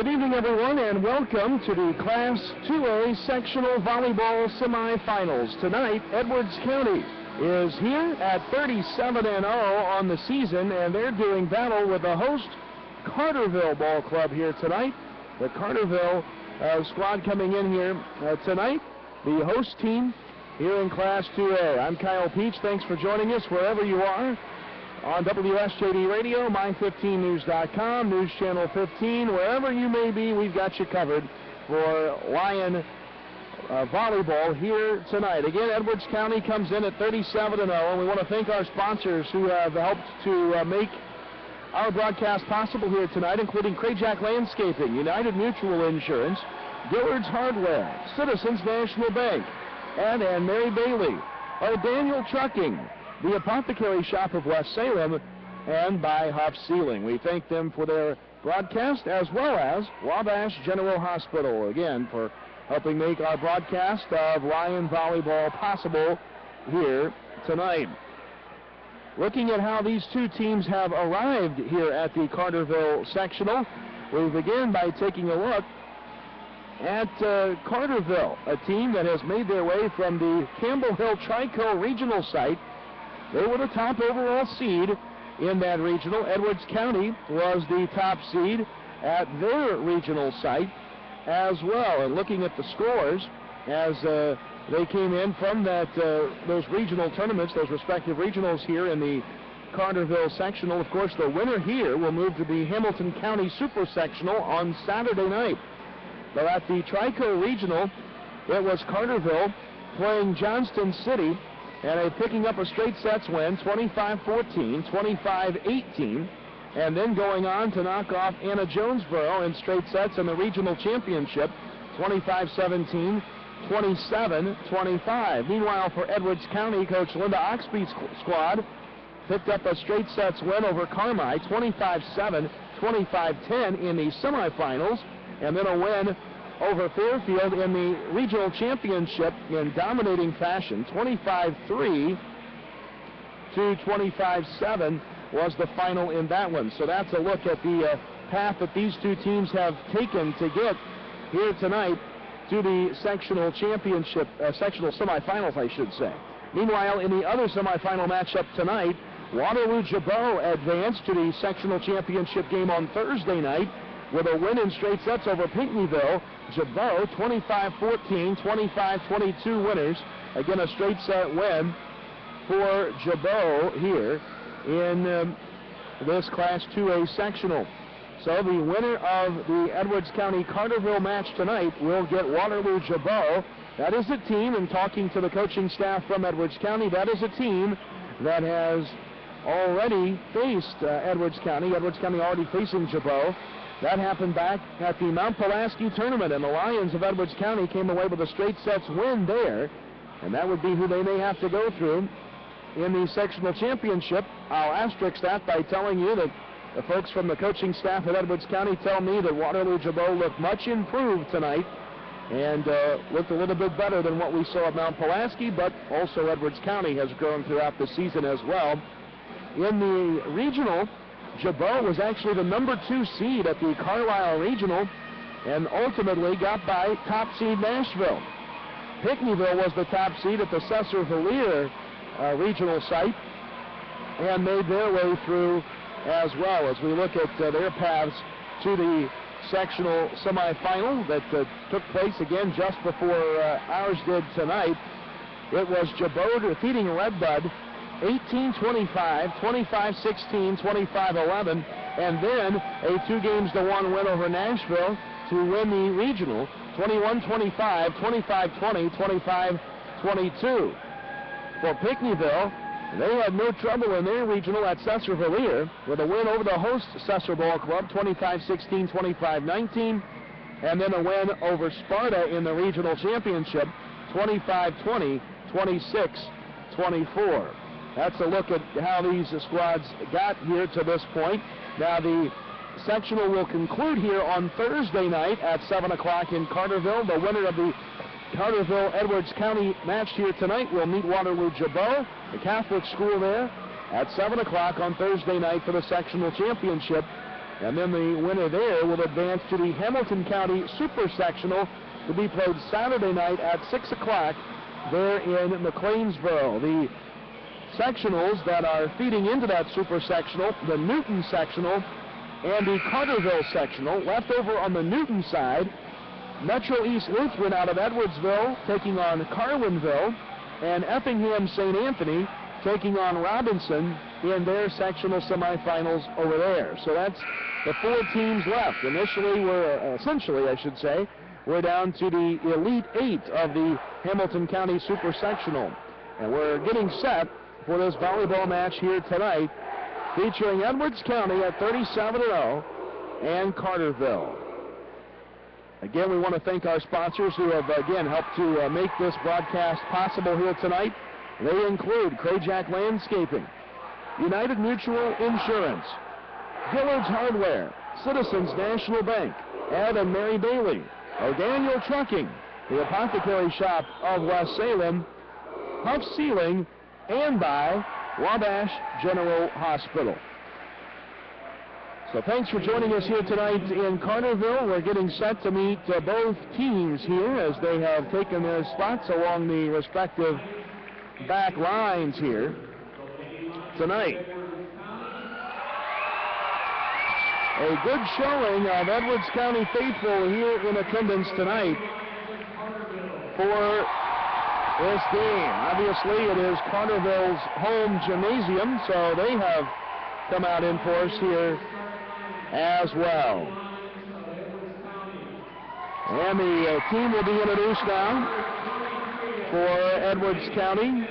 Good evening, everyone, and welcome to the Class 2A Sectional Volleyball Semifinals. Tonight, Edwards County is here at 37-0 on the season, and they're doing battle with the host Carertville Ball Club here tonight. The Carertville squad coming in here tonight, the host team here in Class 2A. I'm Kyle Peach. Thanks for joining us wherever you are on WSJD Radio, my15news.com, News Channel 15. Wherever you may be, we've got you covered for Lion volleyball here tonight. Again, Edwards County comes in at 37-0, and we want to thank our sponsors who have helped to make our broadcast possible here tonight, including Crayjack Landscaping, United Mutual Insurance, Dillard's Hardware, Citizens National Bank, and Ann Mary Bailey, O'Daniel Trucking, the Apothecary Shop of West Salem, and by Huff Sealing. We thank them for their broadcast, as well as Wabash General Hospital, again, for helping make our broadcast of Lion volleyball possible here tonight. Looking at how these two teams have arrived here at the Carertville Sectional, we begin by taking a look at Carertville, a team that has made their way from the Campbell Hill Trico regional site. They were the top overall seed in that regional. Edwards County was the top seed at their regional site as well. And looking at the scores as they came in from those regional tournaments, those respective regionals here in the Carertville sectional. Of course, the winner here will move to the Hamilton County Super Sectional on Saturday night. But at the Trico regional, it was Carertville playing Johnston City and picking up a straight sets win, 25-14, 25-18, and then going on to knock off Anna Jonesboro in straight sets in the regional championship, 25-17, 27-25. Meanwhile, for Edwards County, Coach Linda Oxby's squad picked up a straight sets win over Carmi, 25-7, 25-10 in the semifinals, and then a win over Fairfield in the regional championship in dominating fashion. 25-3 to 25-7 was the final in that one. So that's a look at the path that these two teams have taken to get here tonight to the sectional championship, sectional semifinals, I should say. Meanwhile, in the other semifinal matchup tonight, Waterloo-Jabot advanced to the sectional championship game on Thursday night with a win in straight sets over Pinckneyville. Jabot 25-14, 25-22 winners. Again, a straight set win for Jabot here in this Class 2A sectional. So the winner of the Edwards County Carertville match tonight will get Waterloo-Jabot. That is a team, and talking to the coaching staff from Edwards County, that is a team that has already faced Edwards County. Edwards County already facing Jabot. That happened back at the Mount Pulaski tournament, and the Lions of Edwards County came away with a straight sets win there, and that would be who they may have to go through in the sectional championship. I'll asterisk that by telling you that the folks from the coaching staff at Edwards County tell me that Waterloo-Jabot looked much improved tonight and looked a little bit better than what we saw at Mount Pulaski, but also Edwards County has grown throughout the season as well. In the regional, Jabot was actually the number 2 seed at the Carlisle Regional and ultimately got by top seed Nashville. Pinckneyville was the top seed at the Cesar-Valier regional site and made their way through as well. As we look at their paths to the sectional semifinal that took place again just before ours did tonight, it was Jabot defeating Redbud 18-25, 25-16, 25-11, and then a 2-1 win over Nashville to win the regional, 21-25, 25-20, 25-22. For Pinckneyville, they had no trouble in their regional at Cesar-Valier with a win over the host Cesar Ball Club, 25-16, 25-19, and then a win over Sparta in the regional championship, 25-20, 26-24. That's a look at how these squads got here to this point. Now the sectional will conclude here on Thursday night at 7 o'clock in Carertville. The winner of the Carertville-Edwards County match here tonight will meet Waterloo-Jabot, the Catholic school there, at 7 o'clock on Thursday night for the sectional championship. And then the winner there will advance to the Hamilton County Super Sectional to be played Saturday night at 6 o'clock there in McLeansboro. The sectionals that are feeding into that Super Sectional, the Newton Sectional and the Carterville Sectional. Left over on the Newton side, Metro East Lutheran out of Edwardsville taking on Carlinville, and Effingham St. Anthony taking on Robinson in their sectional semifinals over there. So that's the 4 teams left. Initially, we're down to the Elite 8 of the Hamilton County Super Sectional. And we're getting set for this volleyball match here tonight, featuring Edwards County at 37-0 and Carterville. Again, we want to thank our sponsors who have, again, helped to make this broadcast possible here tonight. They include Crayjack Landscaping, United Mutual Insurance, Dillard's Hardware, Citizens National Bank, Ed and Mary Bailey, O'Daniel Trucking, the Apothecary Shop of West Salem, Huff Ceiling, and by Wabash General Hospital. So thanks for joining us here tonight in Carterville. We're getting set to meet both teams here as they have taken their spots along the respective back lines here tonight. A good showing of Edwards County faithful here in attendance tonight for this game. Obviously, it is Carterville's home gymnasium, so they have come out in force here as well. And the team will be introduced now for Edwards County.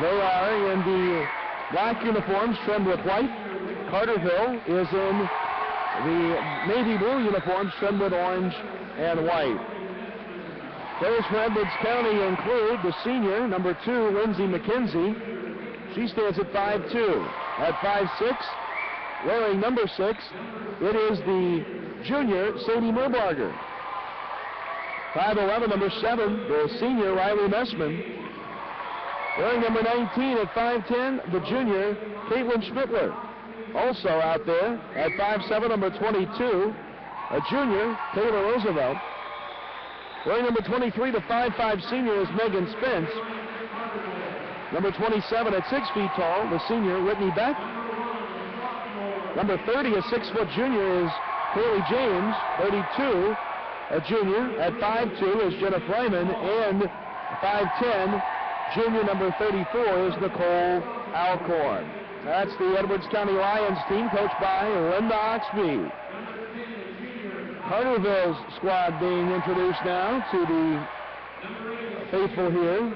They are in the black uniforms trimmed with white. Carterville is in the navy blue uniforms trimmed with orange and white. Those for Edwards County include the senior, number 2, Lindsay McKenzie. She stands at 5'2". At 5'6", wearing number 6, it is the junior, Sadie Merbarger. 5'11", number 7, the senior, Riley Messman. Wearing number 19 at 5'10", the junior, Caitlin Schmittler. Also out there at 5'7", number 22, a junior, Taylor Roosevelt. Wearing number 23, the 5'5" senior is Megan Spence. Number 27 at 6 feet tall, the senior, Whitney Beck. Number 30, a 6-foot junior, is Haley James. 32, a junior at 5'2", is Jenna Fryman. And 5'10", junior number 34, is Nicole Alcorn. That's the Edwards County Lions team, coached by Linda Oxby. Carterville's squad being introduced now to the faithful here.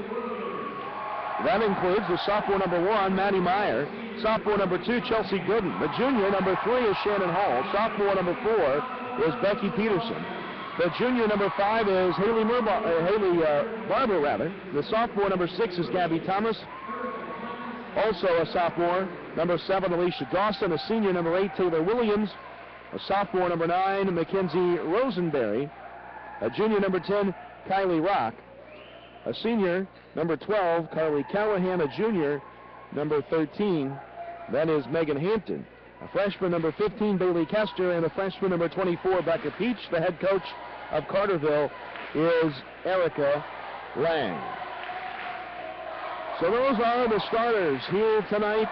That includes the sophomore number 1, Maddie Meyer. Sophomore number 2, Chelsea Gooden. The junior number 3 is Shannon Hall. Sophomore number 4 is Becky Peterson. The junior number 5 is Haley Barber. The sophomore number 6 is Gabby Thomas. Also a sophomore, number 7, Alicia Dawson. A senior, number 8, Taylor Williams. A sophomore, number 9, Mackenzie Rosenberry. A junior, number 10, Kylie Rock. A senior, number 12, Carly Callahan. A junior, number 13, that is Megan Hampton. A freshman, number 15, Bailey Kester. And a freshman, number 24, Becca Peach. The head coach of Carterville is Erica Lang. So those are the starters here tonight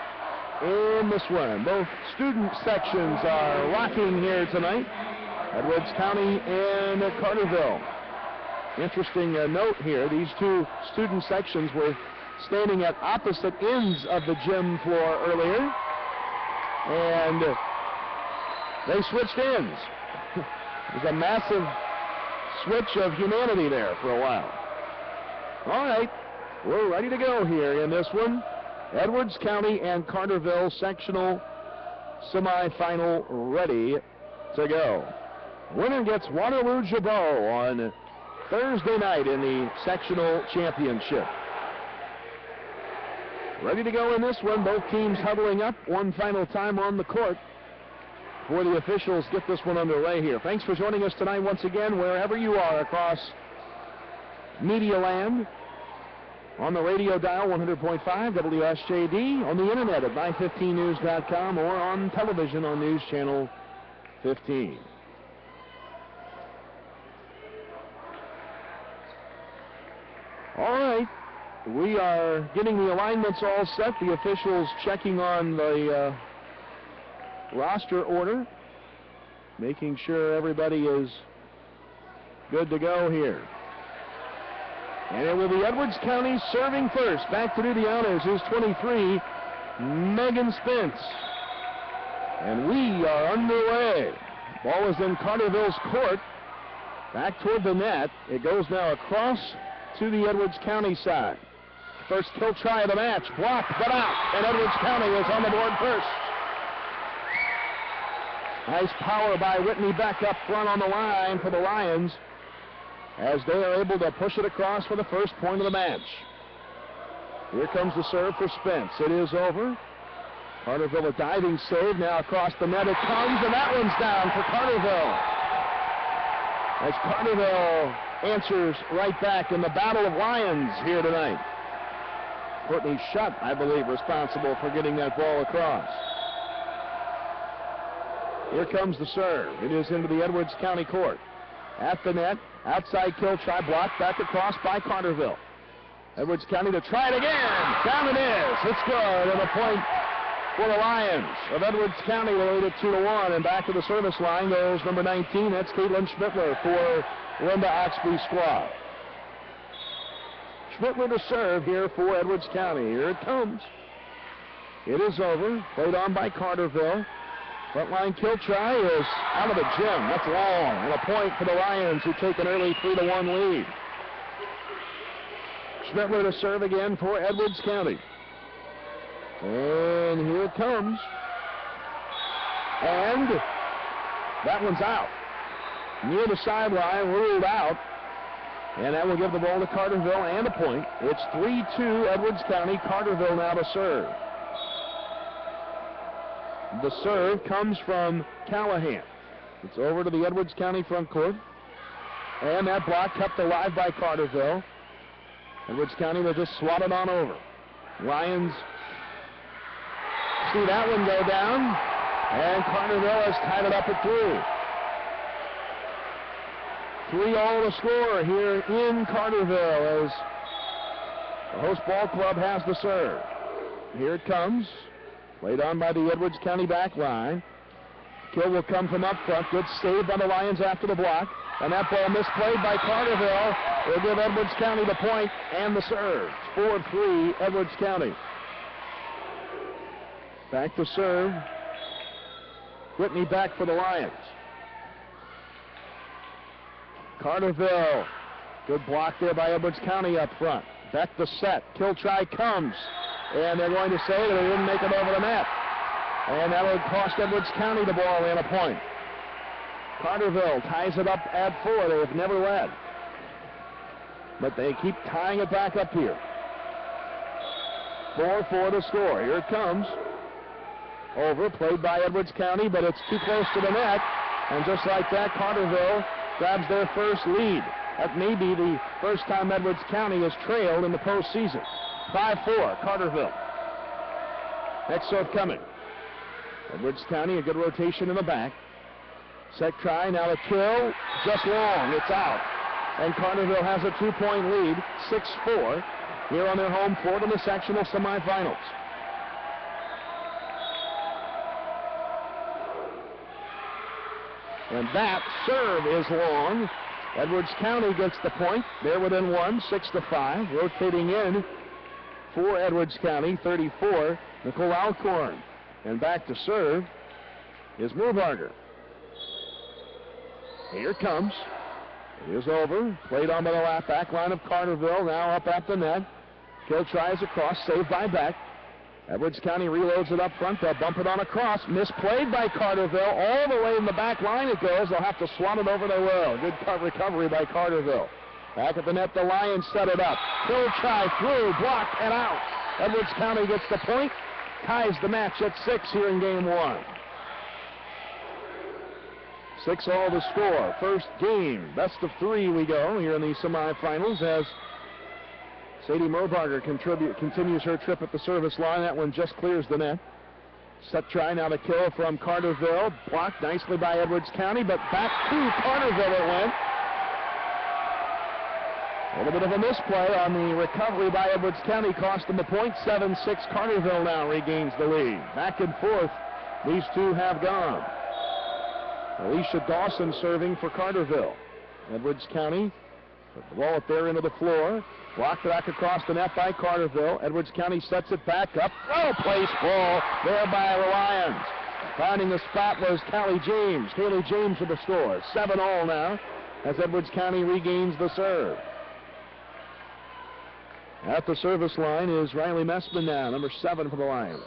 in this one. Both student sections are rocking here tonight, Edwards County and Carterville. Interesting note here, these two student sections were standing at opposite ends of the gym floor earlier, and they switched ends. There's a massive switch of humanity there for a while. All right, we're ready to go here in this one. Edwards County and Carterville sectional semifinal ready to go. Winner gets Waterloo Jabot on Thursday night in the sectional championship. Ready to go in this one. Both teams huddling up one final time on the court before the officials get this one underway here. Thanks for joining us tonight once again, wherever you are across Media Land. On the radio dial, 100.5 WSJD, on the internet at 915news.com, or on television on News Channel 15. All right, we are getting the alignments all set. The officials checking on the roster order, making sure everybody is good to go here. And it will be Edwards County serving first. Back to do the honors is 23, Megan Spence. And we are underway. Ball is in Carterville's court. Back toward the net. It goes now across to the Edwards County side. First kill try of the match. Blocked, but out. And Edwards County is on the board first. Nice power by Whitney Beck up front on the line for the Lions, as they are able to push it across for the first point of the match. Here comes the serve for Spence. It is over. Carterville a diving save. Now across the net it comes, and that one's down for Carterville. As Carterville answers right back in the battle of Lions here tonight. Courtney Shutt, I believe, responsible for getting that ball across. Here comes the serve. It is into the Edwards County court. At the net, outside kill try, blocked back across by Carterville. Edwards County to try it again. Down it is. It's good, and a point for the Lions of Edwards County. Will lead it 2-1, and back to the service line goes number 19. That's Caitlin Schmittler for Linda Oxby's squad. Schmittler to serve here for Edwards County. Here it comes. It is over. Played on by Carterville. Frontline kill try is out of the gym. That's long, and a point for the Lions, who take an early 3-1 lead. Schmittler to serve again for Edwards County. And here it comes. And that one's out. Near the sideline, ruled out. And that will give the ball to Carterville and a point. It's 3-2 Edwards County. Carterville now to serve. The serve comes from Callahan. It's over to the Edwards County front court. And that block kept alive by Carterville. Edwards County will just swat it on over. Lions see that one go down. And Carterville has tied it up at 3. 3-all to score here in Carterville, as the host ball club has the serve. Here it comes. Played on by the Edwards County back line. Kill will come from up front. Good save by the Lions after the block. And that ball misplayed by Carterville will give Edwards County the point and the serve. 4-3 Edwards County. Back to serve. Whitney back for the Lions. Carterville. Good block there by Edwards County up front. Back to set. Kill try comes. And they're going to say that they didn't make it over the net. And that will cost Edwards County the ball and a point. Carterville ties it up at 4. They have never led, but they keep tying it back up here. 4-4 to score. Here it comes. Over, played by Edwards County, but it's too close to the net. And just like that, Carterville grabs their first lead. That may be the first time Edwards County has trailed in the postseason. 5-4, Carterville. Next serve coming. Edwards County, a good rotation in the back. Set try, now a kill. Just long, it's out. And Carterville has a 2-point lead, 6-4, here on their home court in the sectional semifinals. And that serve is long. Edwards County gets the point. They're within 1, 6-5. Rotating in for Edwards County, 34, Nicole Alcorn. And back to serve is Moorbarger. Here it comes. It is over. Played on by the back line of Carterville. Now up at the net. Kill tries across. Saved by Beck. Edwards County reloads it up front. They'll bump it on across. Misplayed by Carterville. All the way in the back line it goes. They'll have to swat it over. They will. Good recovery by Carterville. Back at the net, the Lions set it up. Kill try through. Blocked and out. Edwards County gets the point. Ties the match at 6 here in game 1. 6-all to score. First game. Best of 3 we go here in the semifinals, as Sadie Mobarger continues her trip at the service line. That one just clears the net. Set try now to kill from Carterville. Blocked nicely by Edwards County, but back to Carterville it went. A little bit of a misplay on the recovery by Edwards County cost them a point. 7-6. Carterville now regains the lead. Back and forth, these two have gone. Alicia Dawson serving for Carterville. Edwards County put the ball up there into the floor. Blocked back across the net by Carterville. Edwards County sets it back up. Well-placed ball there by the Lions. Finding the spot was Callie James. Kaylee James with the score. 7-all now as Edwards County regains the serve. At the service line is Riley Messman now, number 7 for the Lions.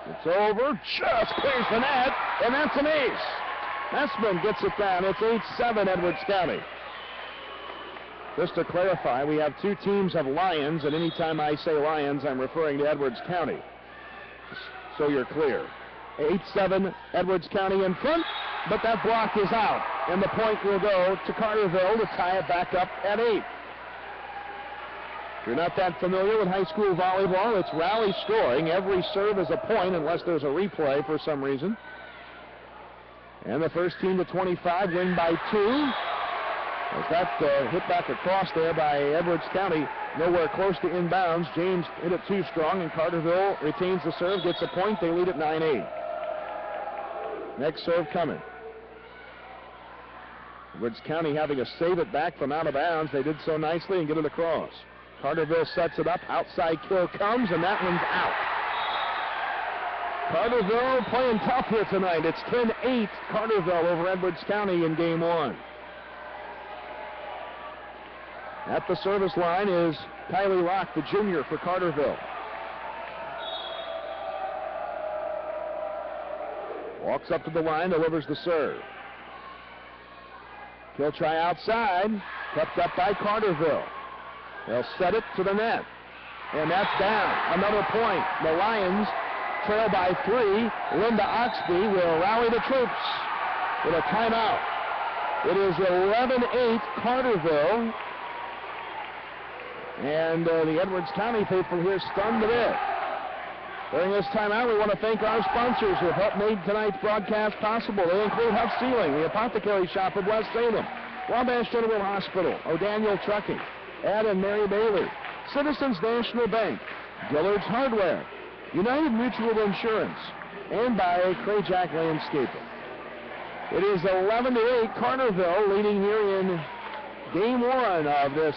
It's over, just clears the net, and that's an ace. Messman gets it down. It's 8-7 Edwards County. Just to clarify, we have two teams of Lions, and anytime I say Lions, I'm referring to Edwards County. So you're clear. 8-7 Edwards County in front, but that block is out, and the point will go to Carterville to tie it back up at 8. If you're not that familiar with high school volleyball, it's rally scoring. Every serve is a point unless there's a replay for some reason. And the first team to 25 win by 2. As that hit back across there by Edwards County, nowhere close to inbounds. James hit it too strong, and Carterville retains the serve, gets a point. They lead at 9-8. Next serve coming. Edwards County having to save it back from out of bounds. They did so nicely and get it across. Carterville sets it up. Outside kill comes, and that one's out. Carterville playing tough here tonight. It's 10-8 Carterville over Edwards County in game 1. At the service line is Kylie Locke, the junior for Carterville. Walks up to the line, delivers the serve. Kill try outside, kept up by Carterville. They'll set it to the net, and that's down. Another point. The Lions trail by 3. Linda Oxby will rally the troops with a timeout. It is 11-8 Carterville, and the Edwards County faithful here stunned a bit. During this timeout, we want to thank our sponsors who have helped make tonight's broadcast possible. They include Huff Sealing, the Apothecary Shop of West Salem, Wabash General Hospital, O'Daniel Trucking, Ed and Mary Bailey, Citizens National Bank, Dillard's Hardware, United Mutual Insurance, and by Crayjack Landscaping. It is 11-8 Carterville leading here in game 1 of this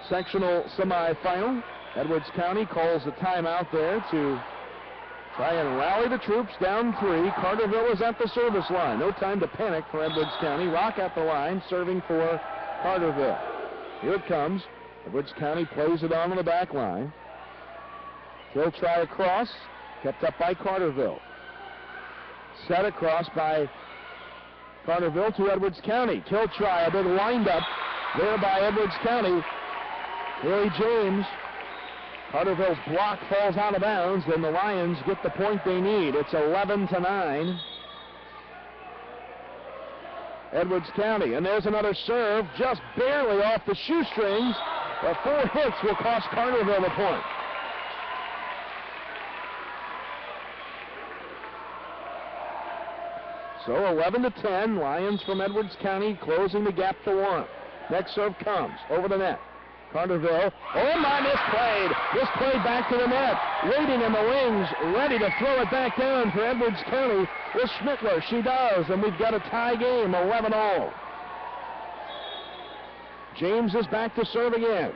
sectional semifinal. Edwards County calls a timeout there to try and rally the troops down 3. Carterville is at the service line. No time to panic for Edwards County. Rock at the line, serving for Carterville. Here it comes. Edwards County plays it on the back line. Kill try across, kept up by Carterville. Set across by Carterville to Edwards County. Kill try, a big wind-up there by Edwards County. Haley James. Carterville's block falls out of bounds, and the Lions get the point they need. It's 11-9. Edwards County, and there's another serve, just barely off the shoestrings. The 4 hits will cost Carterville the point. So 11-10, Lions from Edwards County closing the gap to 1. Next serve comes over the net. Carterville, oh my, misplayed. Misplayed back to the net. Waiting in the wings, ready to throw it back down for Edwards County with Schmittler. She does, and we've got a tie game, 11-all. James is back to serve again.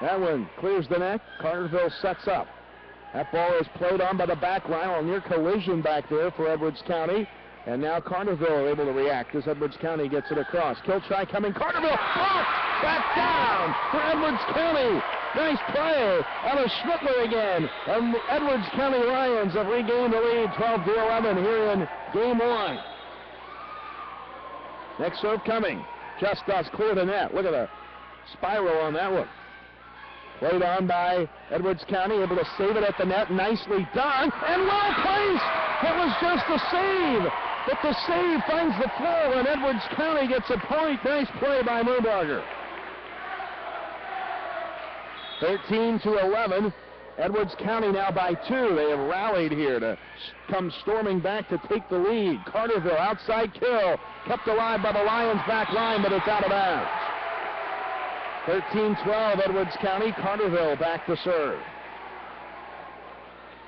That one clears the net. Carterville sets up. That ball is played on by the back line on near collision back there for Edwards County. And now Carterville are able to react as Edwards County gets it across. Kill try coming. Carterville back down for Edwards County. Nice play out of Schmittler again. And the Edwards County Lions have regained the lead 12-11 here in game 1. Next serve coming. Just does clear the net. Look at the spiral on that one. Played on by Edwards County, able to save it at the net. Nicely done, and well placed. It was just a save, but the save finds the floor, and Edwards County gets a point. Nice play by Mobarger. 13-11. Edwards County now by 2. They have rallied here to come storming back to take the lead. Carterville outside kill. Kept alive by the Lions back line, but it's out of bounds. 13-12 Edwards County. Carterville back to serve.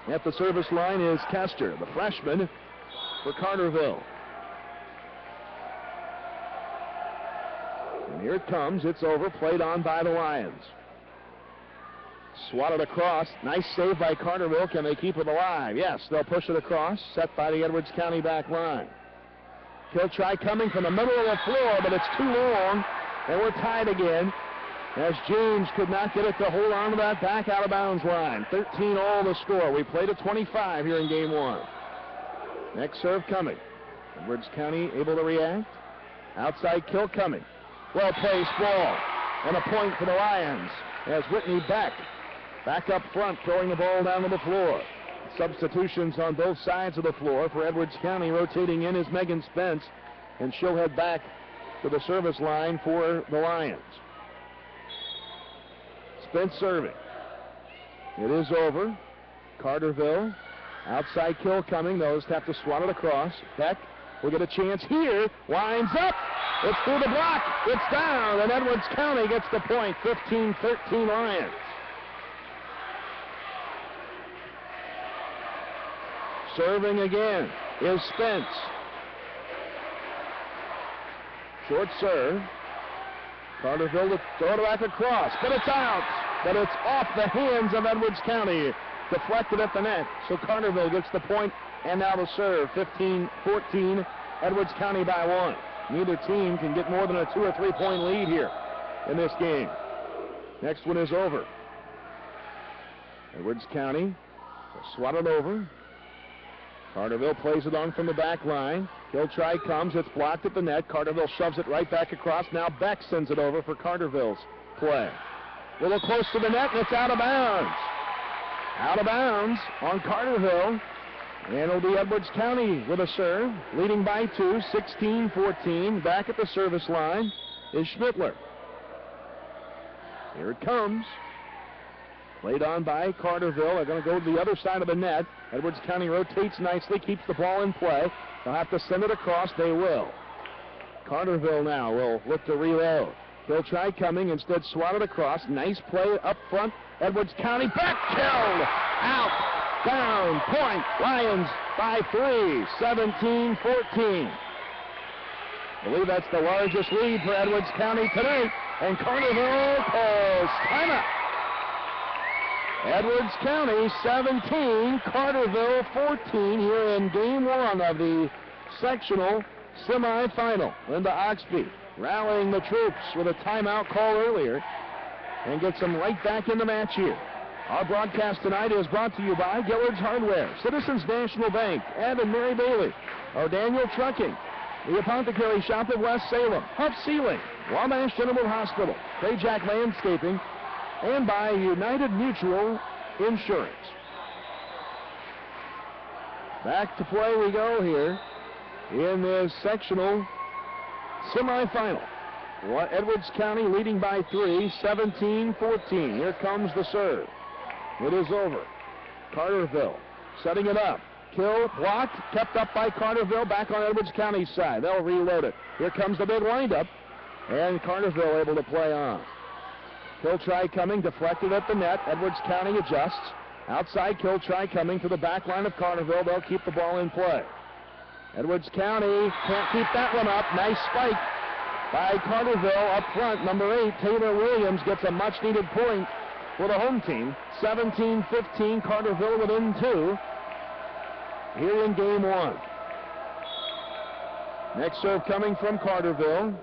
At the service line is Kester, the freshman for Carterville. And here it comes. It's over. Played on by the Lions. Swatted across. Nice save by Carterville. Can they keep it alive? Yes, they'll push it across. Set by the Edwards County back line. Kill try coming from the middle of the floor, but it's too long. And we're tied again as James could not get it to hold on to that back out of bounds line. 13 all the score. We played at 25 here in game 1. Next serve coming. Edwards County able to react. Outside kill coming. Well placed ball. And a point for the Lions as Whitney Beck back up front, throwing the ball down to the floor. Substitutions on both sides of the floor for Edwards County. Rotating in is Megan Spence, and she'll head back to the service line for the Lions. Spence serving. It is over. Carterville, outside kill coming. Those have to swat it across. Beck will get a chance here. Winds up. It's through the block. It's down, and Edwards County gets the point. 15-13 Lions. Serving again is Spence. Short serve. Carterville to throw it back across, but it's out. But it's off the hands of Edwards County. Deflected at the net. So Carterville gets the point, and now the serve. 15-14, Edwards County by 1. Neither team can get more than a 2 or 3 point lead here in this game. Next one is over. Edwards County swatted over. Carterville plays it on from the back line. Kill try comes. It's blocked at the net. Carterville shoves it right back across. Now Beck sends it over for Carterville's play. A little close to the net, and it's out of bounds. Out of bounds on Carterville. And it'll be Edwards County with a serve, leading by 2, 16-14. Back at the service line is Schmittler. Here it comes. Played on by Carterville. They're going to go to the other side of the net. Edwards County rotates nicely, keeps the ball in play. They'll have to send it across. They will. Carterville now will look to reload. They'll try coming. Instead, swatted across. Nice play up front. Edwards County back killed. Out. Down. Point. Lions by 3. 17-14. I believe that's the largest lead for Edwards County tonight. And Carterville calls timeout. Edwards County 17, Carterville 14 here in game 1 of the sectional semifinal. Linda Oxby rallying the troops with a timeout call earlier and gets them right back in the match here. Our broadcast tonight is brought to you by Dillard's Hardware, Citizens National Bank, Ed and Mary Bailey, O'Daniel Trucking, the Apothecary Shop of West Salem, Huff Sealing, Wabash General Hospital, Crayjack Landscaping, and by United Mutual Insurance. Back to play we go here in this sectional semifinal. Edwards County leading by 3, 17-14. Here comes the serve. It is over. Carterville setting it up. Kill, blocked, kept up by Carterville, back on Edwards County's side. They'll reload it. Here comes the big windup, and Carterville able to play on. Kill try coming, deflected at the net. Edwards County adjusts. Outside kill try coming to the back line of Carterville. They'll keep the ball in play. Edwards County can't keep that one up. Nice spike by Carterville up front. Number 8, Taylor Williams, gets a much-needed point for the home team. 17-15, Carterville within 2 here in game 1. Next serve coming from Carterville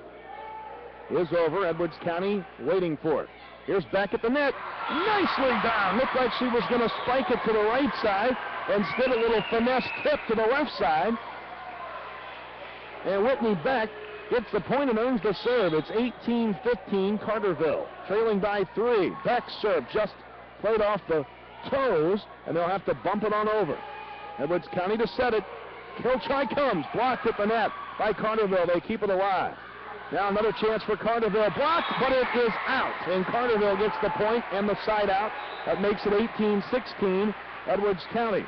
is over. Edwards County waiting for it. Here's Beck at the net. Nicely down. Looked like she was going to spike it to the right side. Instead, a little finesse tip to the left side. And Whitney Beck gets the point and earns the serve. It's 18-15 Carterville, trailing by 3. Beck's serve just played off the toes, and they'll have to bump it on over. Edwards County to set it. Kill try comes. Blocked at the net by Carterville. They keep it alive. Now another chance for Carterville. Blocked, but it is out. And Carterville gets the point and the side out. That makes it 18-16, Edwards County.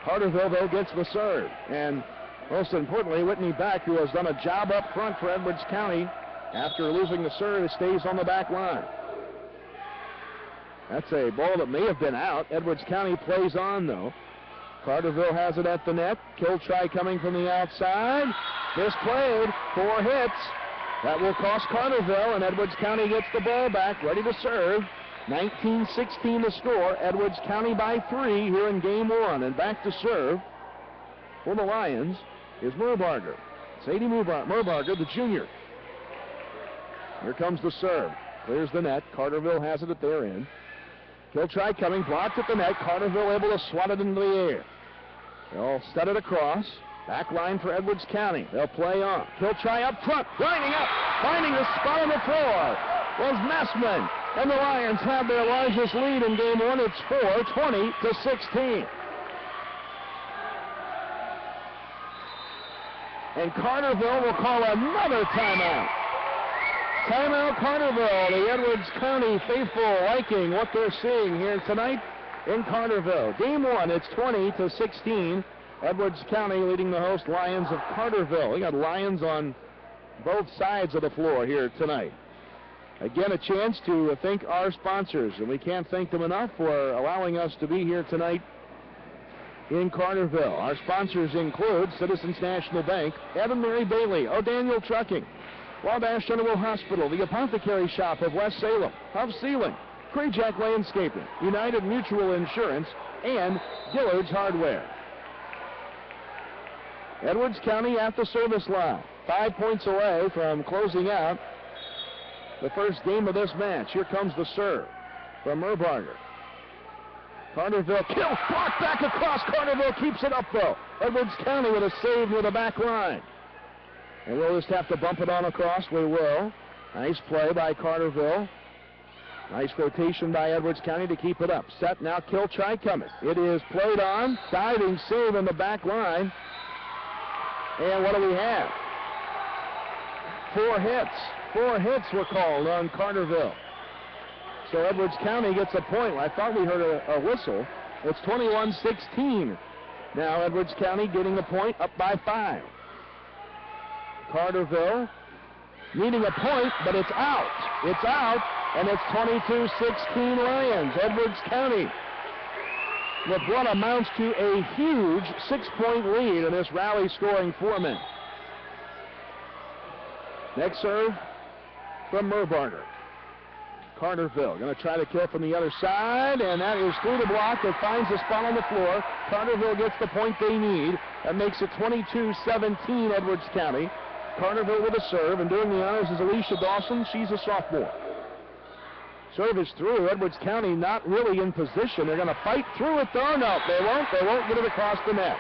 Carterville, though, gets the serve. And most importantly, Whitney Beck, who has done a job up front for Edwards County, after losing the serve, stays on the back line. That's a ball that may have been out. Edwards County plays on, though. Carterville has it at the net. Kill try coming from the outside. Misplayed. 4 hits. That will cost Carterville, and Edwards County gets the ball back, ready to serve. 19-16 the score. Edwards County by 3 here in game 1. And back to serve for the Lions is Merbarger. Sadie Merbarger, the junior. Here comes the serve. Clears the net. Carterville has it at their end. Kill try coming, blocked at the net. Carterville able to swat it into the air. They'll set it across. Back line for Edwards County. They'll play on. Kill try up front. Lining up. Finding the spot on the floor was Messman. And the Lions have their largest lead in game 1. It's 20-16. And Carterville will call another timeout. Timeout Carterville. The Edwards County faithful liking what they're seeing here tonight in Carterville. Game 1, it's 20-16. Edwards County leading the host Lions of Carterville. We got Lions on both sides of the floor here tonight. Again, a chance to thank our sponsors, and we can't thank them enough for allowing us to be here tonight in Carterville. Our sponsors include Citizens National Bank, Evan Mary Bailey, O'Daniel Trucking, Wabash General Hospital, the Apothecary Shop of West Salem, Huff Sealing, Crayjack Landscaping, United Mutual Insurance, and Dillard's Hardware. Edwards County at the service line, 5 points away from closing out the first game of this match. Here comes the serve from Merbarger. Carterville kill, blocked back across. Carterville keeps it up though. Edwards County with a save near the back line. And we'll just have to bump it on across. We will. Nice play by Carterville. Nice rotation by Edwards County to keep it up. Set now, kill try coming. It is played on. Diving save in the back line. And what do we have? 4 hits. 4 hits were called on Carterville. So Edwards County gets a point. I thought we heard a whistle. It's 21-16. Now Edwards County getting the point, up by 5. Carterville needing a point, but it's out. It's out, and it's 22-16 Lions. Edwards County with what amounts to a huge 6-point lead in this rally scoring 4 minutes. Next serve from Merbarger. Carterville going to try to kill from the other side, and that is through the block. It finds the spot on the floor. Carterville gets the point they need. That makes it 22-17 Edwards County. Carterville with a serve, and doing the honors is Alicia Dawson. She's a sophomore. Serve is through. Edwards County not really in position. They're going to fight through it, though. No, they won't. They won't get it across the net.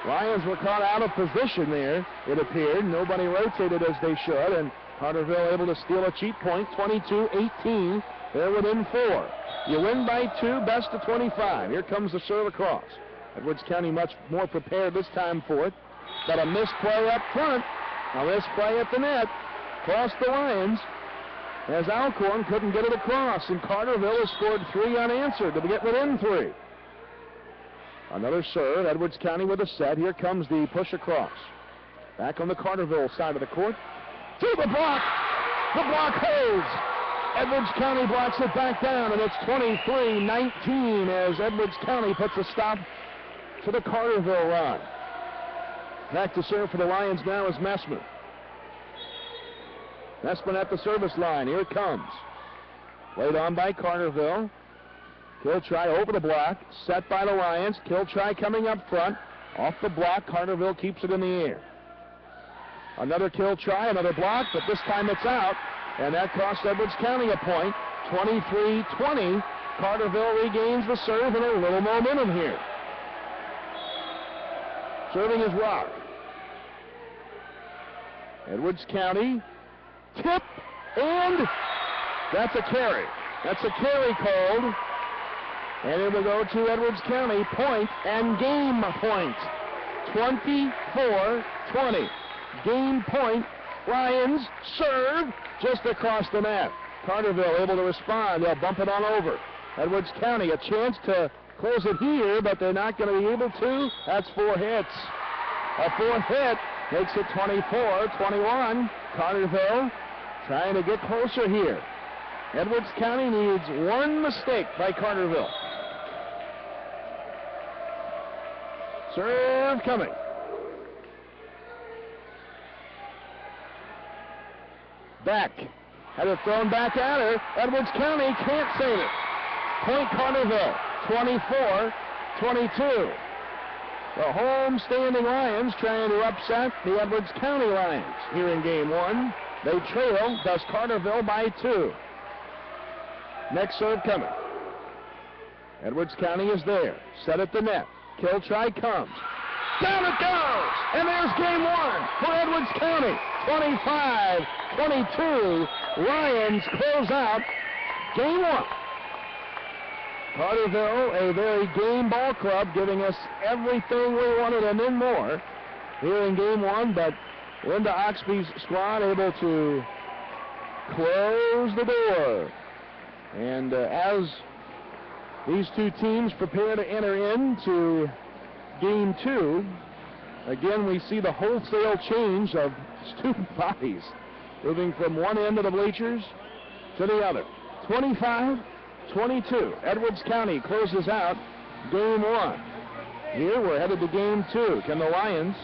Lions were caught out of position there, it appeared. Nobody rotated as they should, and Carterville able to steal a cheap point, 22-18. They're within 4. You win by 2, best of 25. Here comes the serve across. Edwards County much more prepared this time for it. Got a misplay up front. A misplay at the net. Cost the Lions as Alcorn couldn't get it across, and Carterville has scored 3 unanswered to get within 3. Another serve. Edwards County with a set. Here comes the push across. Back on the Carterville side of the court. To the block. The block holds. Edwards County blocks it back down, and it's 23-19 as Edwards County puts a stop to the Carterville run. Back to serve for the Lions now is Messman. Messman at the service line. Here it comes. Laid on by Carterville. Kill try over the block. Set by the Lions. Kill try coming up front. Off the block. Carterville keeps it in the air. Another kill try, another block, but this time it's out. And that cost Edwards County a point. 23-20. Carterville regains the serve and a little momentum here. Serving is Rock. Edwards County. Tip, and that's a carry. That's a carry called. And it will go to Edwards County. Point and game point. 24-20. Game point Lions serve just across the net. Carterville able to respond. They'll bump it on over. Edwards County a chance to close it here, but they're not going to be able to. That's 4 hits. A 4th hit makes it 24-21. Carterville trying to get closer here. Edwards County needs 1 mistake by Carterville. Serve coming. Back. Had it thrown back at her. Edwards County can't save it. Point Carterville, 24-22. The home-standing Lions trying to upset the Edwards County Lions here in game 1. They trail, thus Carterville by 2. Next serve coming. Edwards County is there. Set at the net. Kill try comes. Down it goes! And there's game 1 for Edwards County. 25-22. Lions close out game 1. Carterville, a very game ball club, giving us everything we wanted and then more here in game 1, but Linda Oxby's squad able to close the door. And as these two teams prepare to enter into game 2, again we see the wholesale change of student bodies moving from one end of the bleachers to the other. 25-22. Edwards County closes out game 1. Here we're headed to game 2. Can the Lions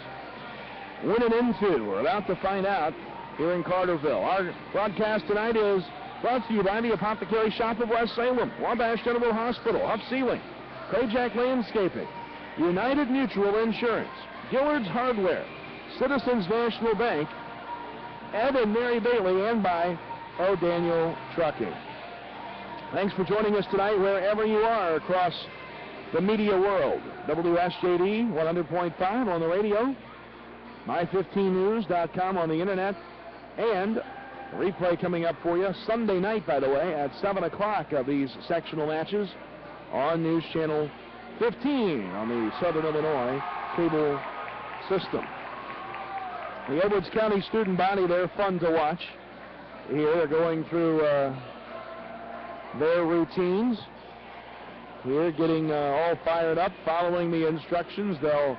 win it in 2? We're about to find out here in Carterville. Our broadcast tonight is brought to you by the Apothecary Shop of West Salem, Wabash General Hospital, Huff Ceiling, Krajak Landscaping, United Mutual Insurance, Dillard's Hardware, Citizens National Bank, Ed and Mary Bailey, and by O'Daniel Trucking. Thanks for joining us tonight wherever you are across the media world. WSJD 100.5 on the radio, my15news.com on the internet, and a replay coming up for you Sunday night, by the way, at 7 o'clock of these sectional matches on News Channel 15 on the Southern Illinois cable system. The Edwards County student body, they're fun to watch. Here they're going through their routines. Here getting all fired up, following the instructions. They'll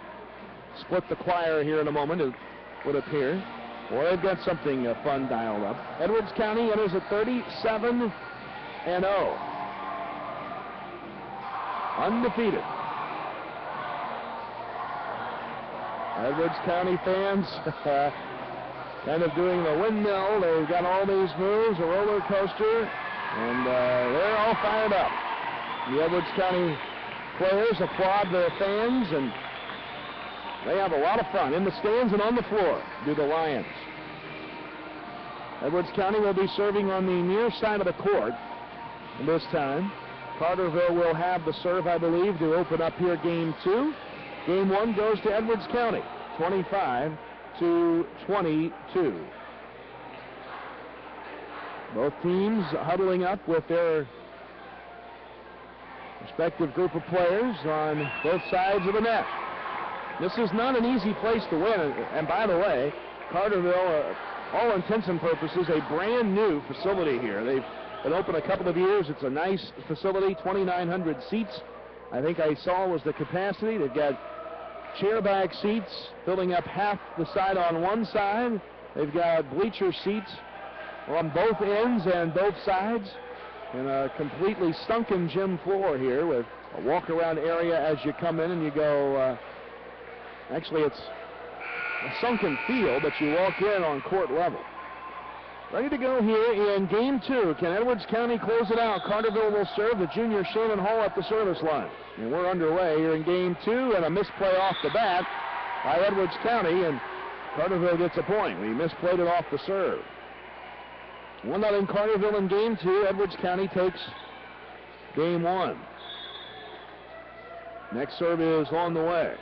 split the choir here in a moment, it would appear. Well, they've got something fun dialed up. Edwards County enters at 37-0. Undefeated. Edwards County fans kind of doing the windmill. They've got all these moves, a roller coaster, and they're all fired up. The Edwards County players applaud their fans, and they have a lot of fun in the stands and on the floor, do the Lions. Edwards County will be serving on the near side of the court this time. Carterville will have the serve, I believe, to open up here game 2. Game 1 goes to Edwards County, 25-22. Both teams huddling up with their respective group of players on both sides of the net. This is not an easy place to win, and by the way, Carterville, all intents and purposes, a brand new facility here. They've been open a couple of years. It's a nice facility, 2,900 seats. I think I saw was the capacity. They've got chair back seats filling up half the side on one side. They've got bleacher seats on both ends and both sides, and a completely sunken gym floor here with a walk-around area as you come in and you go, actually it's a sunken field, but you walk in on court level. Ready to go here in game 2. Can Edwards County close it out? Carterville will serve. The junior Shannon Hall at the service line. And we're underway here in game 2, and a misplay off the bat by Edwards County, and Carterville gets a point. We misplayed it off the serve. 1-0 Carterville in game 2. Edwards County takes game 1. Next serve is on the way.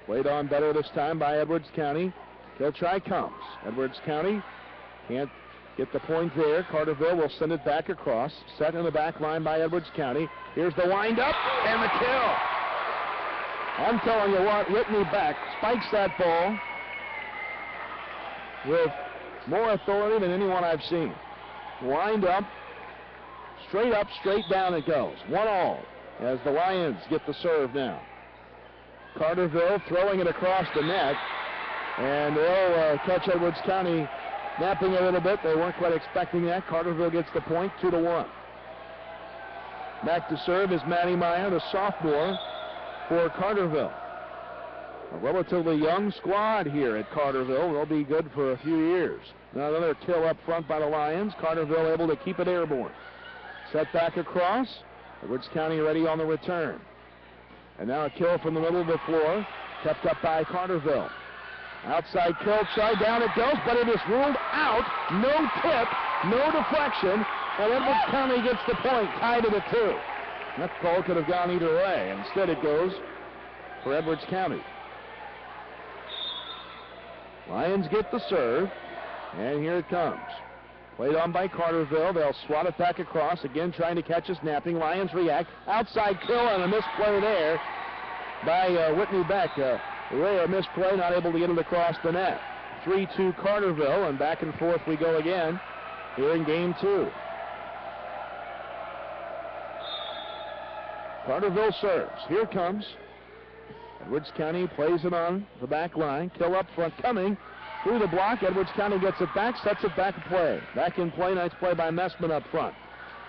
Played on better this time by Edwards County. Kill try comes. Edwards County can't get the point there. Carterville will send it back across. Set in the back line by Edwards County. Here's the windup and the kill. I'm telling you what, Whitney Beck spikes that ball with More authority than anyone I've seen. Wind up, straight down it goes. 1-all as the Lions get the serve now. Carterville throwing it across the net, and they'll catch Edwards County napping a little bit. They weren't quite expecting that. Carterville gets the point, 2-1. Back to serve is Maddie Meyer, the sophomore for Carterville. A relatively young squad here at Carterville. They'll be good for a few years. Now another kill up front by the Lions. Carterville able to keep it airborne. Set back across. Edwards County ready on the return. And now a kill from the middle of the floor, kept up by Carterville. Outside kill try, down it goes, but it is ruled out. No tip, no deflection, and Edwards County gets the point, tied at 2. That call could have gone either way. Instead it goes for Edwards County. Lions get the serve, and here it comes. Played on by Carterville. They'll swat it back across, again trying to catch a snapping. Lions react. Outside kill and a misplay there by Whitney Beck. A rare misplay, not able to get it across the net. 3-2 Carterville, and back and forth we go again here in game 2. Carterville serves. Here it comes. Edwards County plays it on the back line. Kill up front coming through the block. Edwards County gets it back, sets it back to play. Back in play, nice play by Messman up front.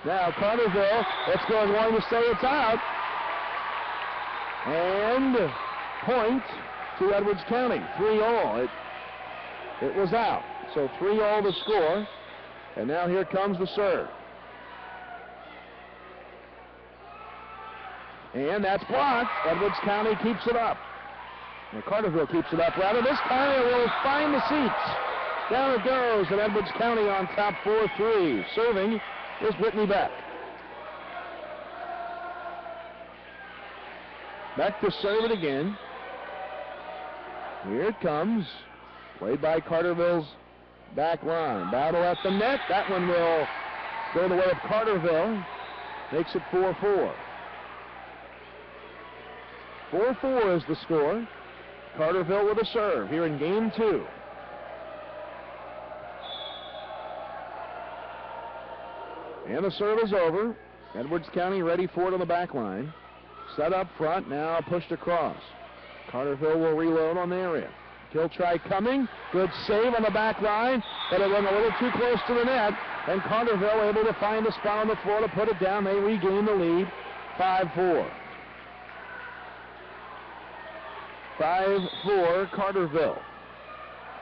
Now Carterville, it's going to say it's out. And point to Edwards County, 3-all. It was out, so 3-all the score. And now here comes the serve. And that's blocked. Edwards County keeps it up. Well, Carterville keeps it up, rather. This time it will find the seats. Down it goes, and Edwards County on top 4-3. Serving is Whitney Beck. Beck to serve it again. Here it comes. Played by Carterville's back line. Battle at the net. That one will go the way of Carterville. Makes it 4-4. 4-4 is the score. Carterville with a serve here in game 2. And the serve is over. Edwards County ready for it on the back line. Set up front, now pushed across. Carterville will reload on the area. Kill try coming. Good save on the back line, but it went a little too close to the net. And Carterville able to find a spot on the floor to put it down. They regain the lead, 5-4. 5-4 Carterville.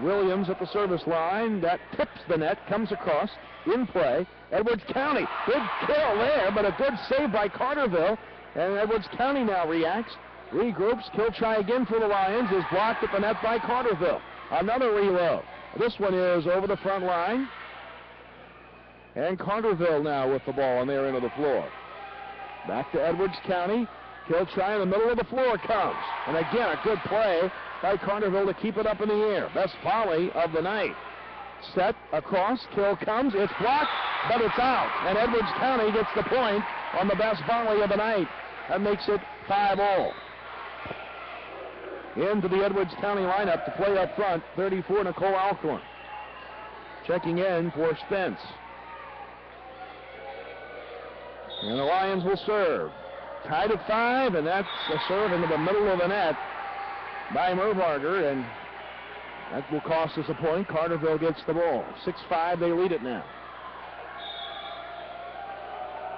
Williams at the service line. That tips the net, comes across, in play. Edwards County, good kill there, but a good save by Carterville. And Edwards County now reacts, regroups. Kill try again for the Lions is blocked at the net by Carterville. Another reload. This one is over the front line. And Carterville now with the ball on their end of the floor. Back to Edwards County. Kill try in the middle of the floor comes. And again, a good play by Carterville to keep it up in the air. Best volley of the night. Set across, kill comes, it's blocked, but it's out. And Edwards County gets the point on the best volley of the night. That makes it 5-all. Into the Edwards County lineup to play up front, 34 Nicole Alcorn. Checking in for Spence. And the Lions will serve. Tied at 5, and that's a serve into the middle of the net by Merbarger, and that will cost us a point. Carterville gets the ball. 6-5, they lead it now.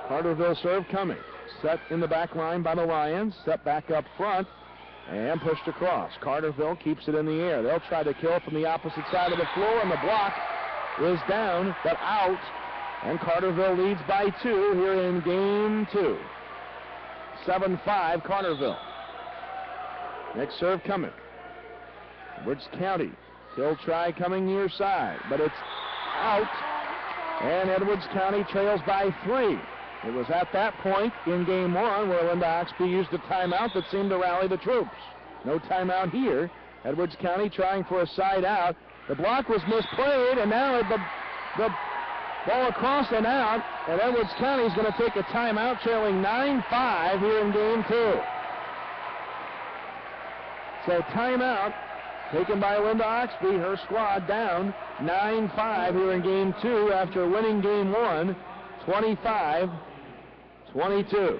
Carterville serve coming. Set in the back line by the Lions. Set back up front and pushed across. Carterville keeps it in the air. They'll try to kill from the opposite side of the floor, and the block is down, but out. And Carterville leads by 2 here in game 2. 7-5 Carterville. Next serve coming. Edwards County. Kill try coming near side, but it's out. And Edwards County trails by 3. It was at that point in game 1 where Linda Oxby used a timeout that seemed to rally the troops. No timeout here. Edwards County trying for a side out. The block was misplayed, and now the ball across and out, and Edwards County is going to take a timeout, trailing 9-5 here in game 2. So timeout taken by Linda Oxby. Her squad down 9-5 here in game 2 after winning game 1, 25-22.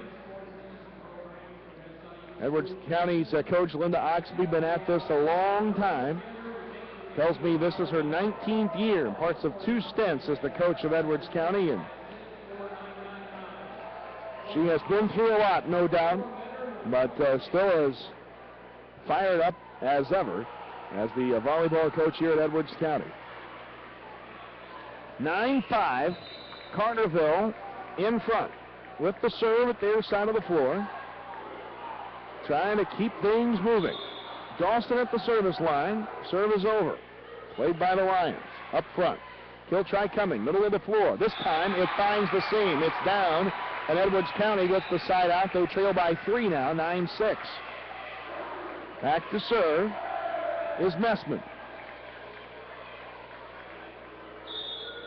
Edwards County's coach Linda Oxby been at this a long time. Tells me this is her 19th year and parts of 2 stints as the coach of Edwards County, and she has been through a lot, no doubt, but still as fired up as ever as the volleyball coach here at Edwards County. 9-5, Carterville in front with the serve at their side of the floor, trying to keep things moving. Dawson at the service line. Serve is over. Played by the Lions. Up front. Kill try coming. Middle of the floor. This time it finds the seam. It's down, and Edwards County gets the side out. They trail by 3 now, 9-6. Back to serve is Messman.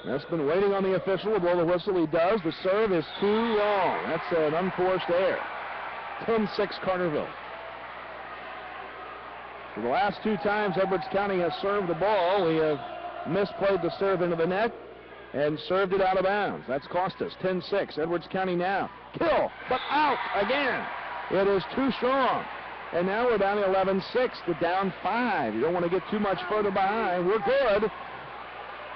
Messman waiting on the official to blow the whistle. He does. The serve is too long. That's an unforced error. 10-6 Carterville. For the last 2 times Edwards County has served the ball, we have misplayed the serve into the net and served it out of bounds. That's cost us 10-6. Edwards County now. Kill, but out again. It is too strong. And now we're down to 11-6 to down 5. You don't want to get too much further behind. We're good,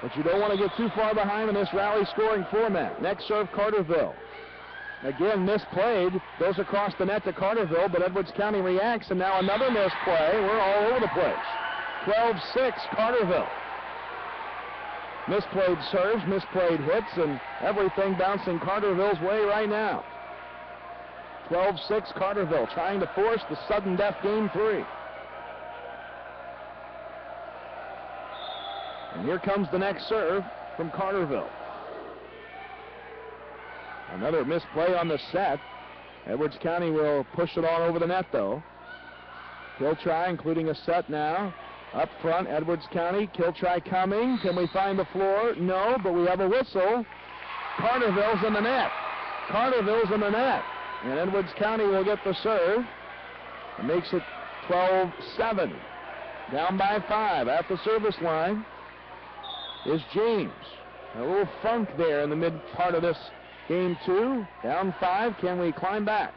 but you don't want to get too far behind in this rally scoring format. Next serve, Carterville. Again, misplayed, goes across the net to Carterville, but Edwards County reacts, and now another misplay. We're all over the place. 12-6, Carterville. Misplayed serves, misplayed hits, and everything bouncing Carterville's way right now. 12-6, Carterville trying to force the sudden death game 3. And here comes the next serve from Carterville. Another misplay on the set. Edwards County will push it on over the net, though. Kill try, including a set now. Up front, Edwards County. Kill try coming. Can we find the floor? No, but we have a whistle. Carterville's in the net. Carterville's in the net. And Edwards County will get the serve. It makes it 12-7. Down by 5. At the service line is James. A little funk there in the mid part of this game 2, down 5. Can we climb back?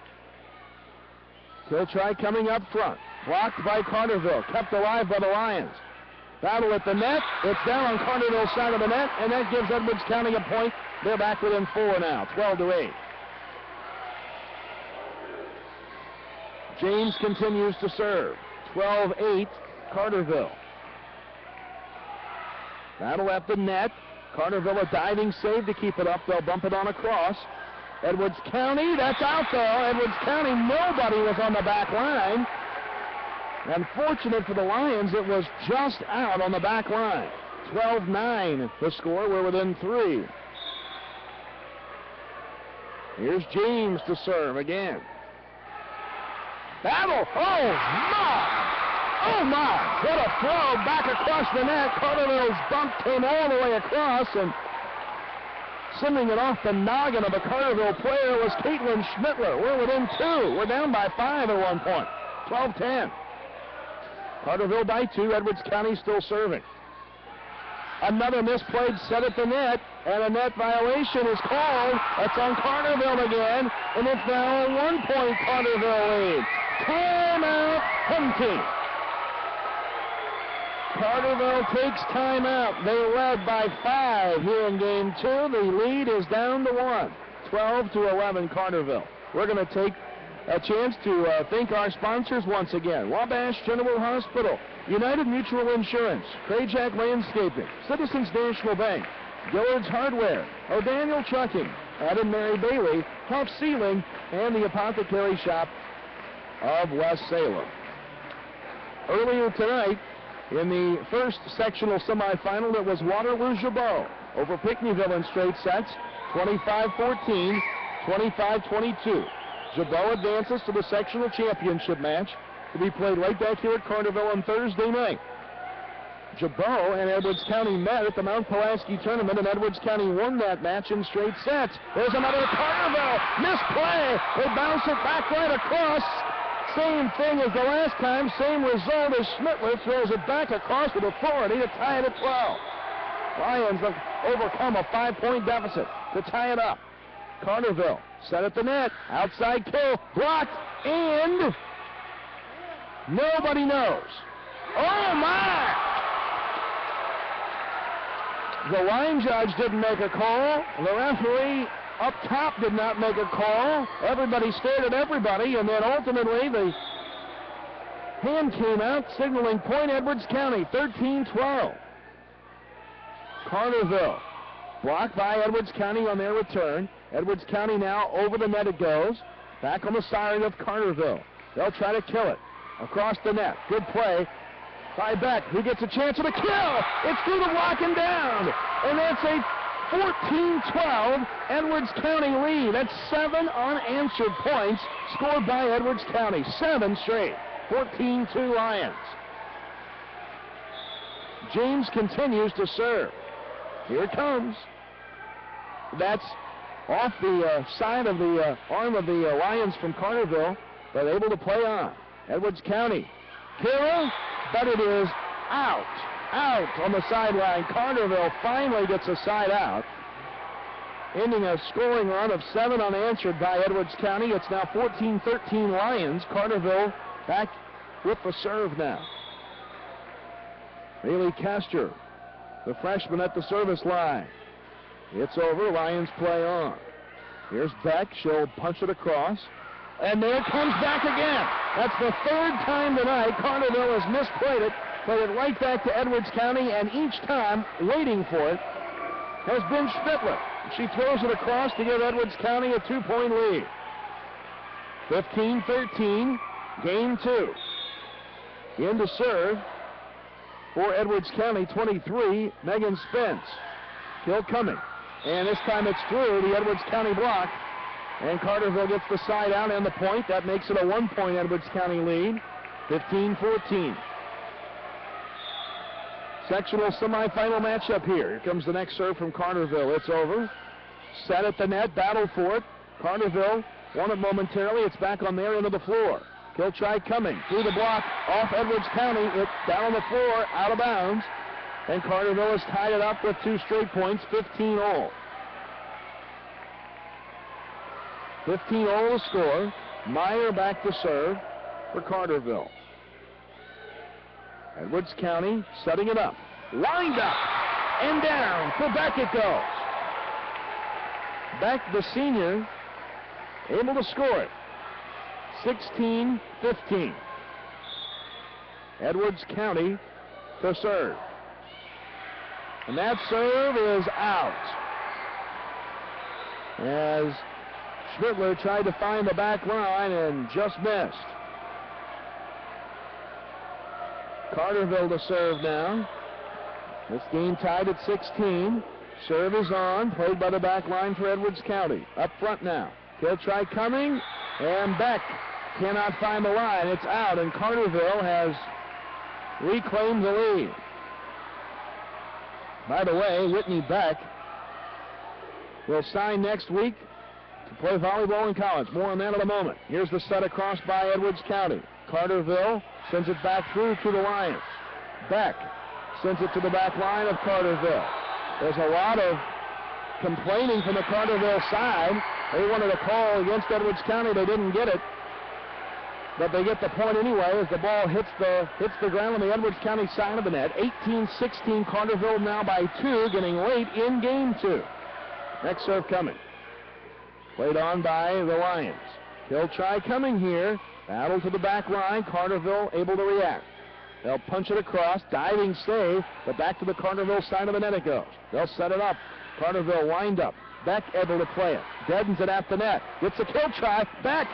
Kill try coming up front. Blocked by Carterville. Kept alive by the Lions. Battle at the net. It's down on Carterville's side of the net, and that gives Edwards County a point. They're back within 4 now, 12-8. James continues to serve. 12-8, Carterville. Battle at the net. Carterville a diving save to keep it up. They'll bump it on across. Edwards County, that's out though. Edwards County, nobody was on the back line. Unfortunate for the Lions, it was just out on the back line. 12-9 the score. We're within 3. Here's James to serve again. Battle. Oh, my! Oh, my! What a throw back across the net. Carterville's bump came all the way across, and sending it off the noggin of a Carterville player was Caitlin Schmittler. We're within 2. We're down by 5 at one point. 12-10. Carterville by 2. Edwards County still serving. Another misplayed set at the net, and a net violation is called. That's on Carterville again, and it's now a 1-point Carterville lead. Timeout, home team. Carterville takes timeout. They led by 5 here in game 2. The lead is down to 1. 12-11 Carterville. We're going to take a chance to thank our sponsors once again. Wabash General Hospital, United Mutual Insurance, Crayjack Landscaping, Citizens National Bank, Dillard's Hardware, O'Daniel Trucking, Adam Mary Bailey, Huff Sealing, and the Apothecary Shop of West Salem. Earlier tonight, in the first sectional semifinal, it was Waterloo-Jabot over Pinckneyville in straight sets, 25-14, 25-22. Jabot advances to the sectional championship match to be played right back here at Carterville on Thursday night. Jabot and Edwards County met at the Mount Pulaski tournament, and Edwards County won that match in straight sets. There's another Carterville misplay. They bounce it back right across. Same thing as the last time, same result as Schmittler throws it back across with authority to tie it at 12. Lions have overcome a 5-point deficit to tie it up. Carterville set at the net, outside kill, blocked, and nobody knows. Oh my! The line judge didn't make a call. The referee up top did not make a call. Everybody stared at everybody, and then ultimately the hand came out signaling point Edwards County, 13-12. Carterville blocked by Edwards County on their return. Edwards County now over the net it goes. Back on the side of Carterville. They'll try to kill it. Across the net. Good play by Beck, who gets a chance at a kill. It's through the block and down. And that's a 14-12 Edwards County lead. That's 7 unanswered points scored by Edwards County. 7 straight. 14-2 Lions. James continues to serve. Here it comes. That's off the side of the arm of the Lions from Carterville, but able to play on. Edwards County. Kill, but it is out. Out on the sideline. Carterville finally gets a side out, ending a scoring run of 7 unanswered by Edwards County. It's now 14-13 Lions. Carterville back with the serve now. Bailey Castor, the freshman at the service line. It's over. Lions play on. Here's Beck. She'll punch it across. And there it comes back again. That's the 3rd time tonight Carterville has misplayed it. Played it right back to Edwards County, and each time, waiting for it, has been Schmittler. She throws it across to give Edwards County a 2-point lead. 15-13, game 2. In to serve for Edwards County, 23, Megan Spence. Kill coming. And this time it's through the Edwards County block. And Carterville gets the side out and the point. That makes it a 1-point Edwards County lead. 15-14. Sectional semifinal matchup here. Here comes the next serve from Carterville. It's over. Set at the net. Battle for it. Carterville won it momentarily. It's back on their end of the floor. Kill try coming. Through the block. Off Edwards County. It's down on the floor. Out of bounds. And Carterville has tied it up with 2 straight points. 15-all. 15-all to score. Meyer back to serve for Carterville. Edwards County setting it up. Lined up and down. For Beck it goes. Beck, the senior, able to score it. 16-15. Edwards County to serve. And that serve is out. As Schmittler tried to find the back line and just missed. Carterville to serve now. This game tied at 16. Serve is on, played by the back line for Edwards County. Up front now. Kill try coming, and Beck cannot find the line. It's out, and Carterville has reclaimed the lead. By the way, Whitney Beck will sign next week to play volleyball in college. More on that in a moment. Here's the set across by Edwards County. Carterville sends it back through to the Lions. Beck sends it to the back line of Carterville. There's a lot of complaining from the Carterville side. They wanted a call against Edwards County. They didn't get it. But they get the point anyway as the ball hits the ground on the Edwards County side of the net. 18-16, Carterville now by 2, getting late in game 2. Next serve coming. Played on by the Lions. Kill try coming here. Battle to the back line. Carterville able to react. They'll punch it across. Diving save. But back to the Carterville side of the net it goes. They'll set it up. Carterville wind up. Beck able to play it. Deadens it at the net. Gets a kill try. Beck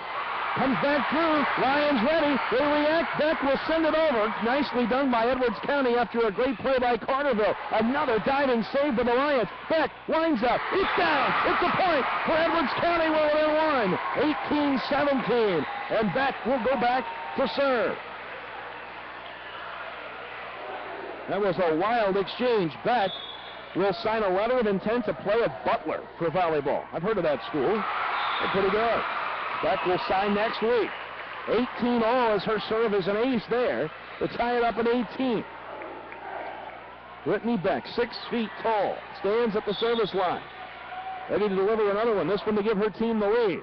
comes back through. Lions ready. They react. Beck will send it over. Nicely done by Edwards County after a great play by Carterville. Another diving save for the Lions. Beck winds up. It's down. It's a point for Edwards County. We're within 1. 18-17. And Beck will go back to serve. That was a wild exchange. Beck will sign a letter of intent to play at Butler for volleyball. I've heard of that school. They're pretty good. Beck will sign next week. 18 all as her serve is an ace there to tie it up at 18. Brittany Beck, 6 feet tall, stands at the service line. Ready to deliver another one, this one to give her team the lead.